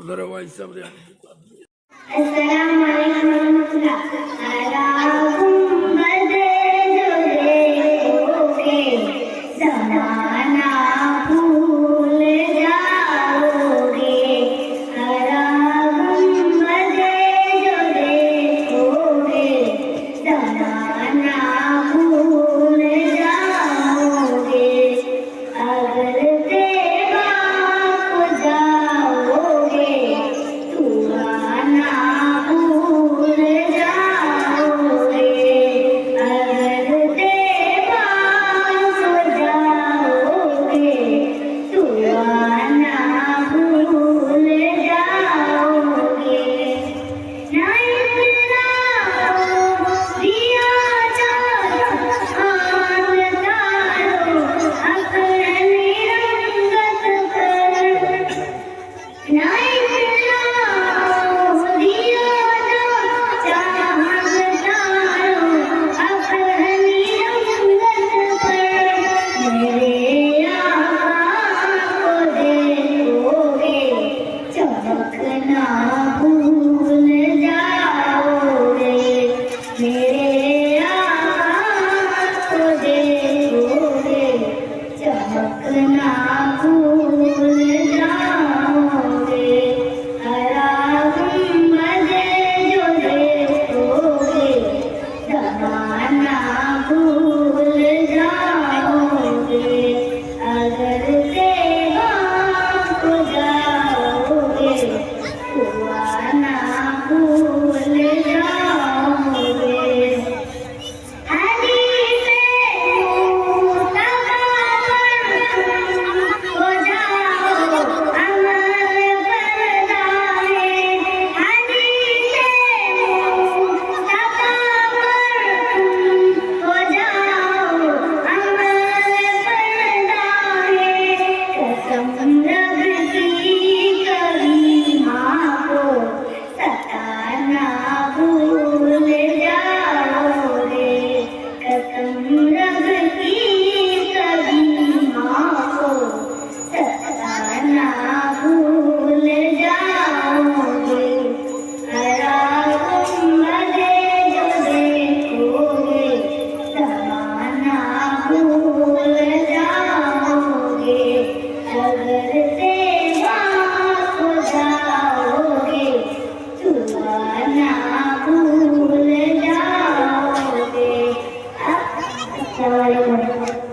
जरा वाइस सब रे अस्सलामु अलैकुम रहमतुल्लाह अल्लाहुम्मा दे जो देखोगे ज़माना भूल जाओगे अल्लाहुम्मा दे जो देखोगे ज़माना भूल जाओगे अगर तेरा जाओगे पुराना भूल मेरे आका को देखोगे चमकना भूल जाओगे हरा गुंबद जो देखोगे जमाना भूल जाओगे अगर सेवा को जाओगे खुआना भूल जाओगे हदीस मुस्तफा हो जाओ अमल करना है हदीस मुस्तफा हो जाओ अमल करना है कसम रब की कभी माँ को सताना भूल जाओगे कसम रब की कभी माँ को सताना भूल जाओगे हरा गुंबद जो देखोगे जमाना भूल जाओगे अगर सेवा को जाओगे सुहाना भूल जाओगे। अस्सलाम वालेकुम।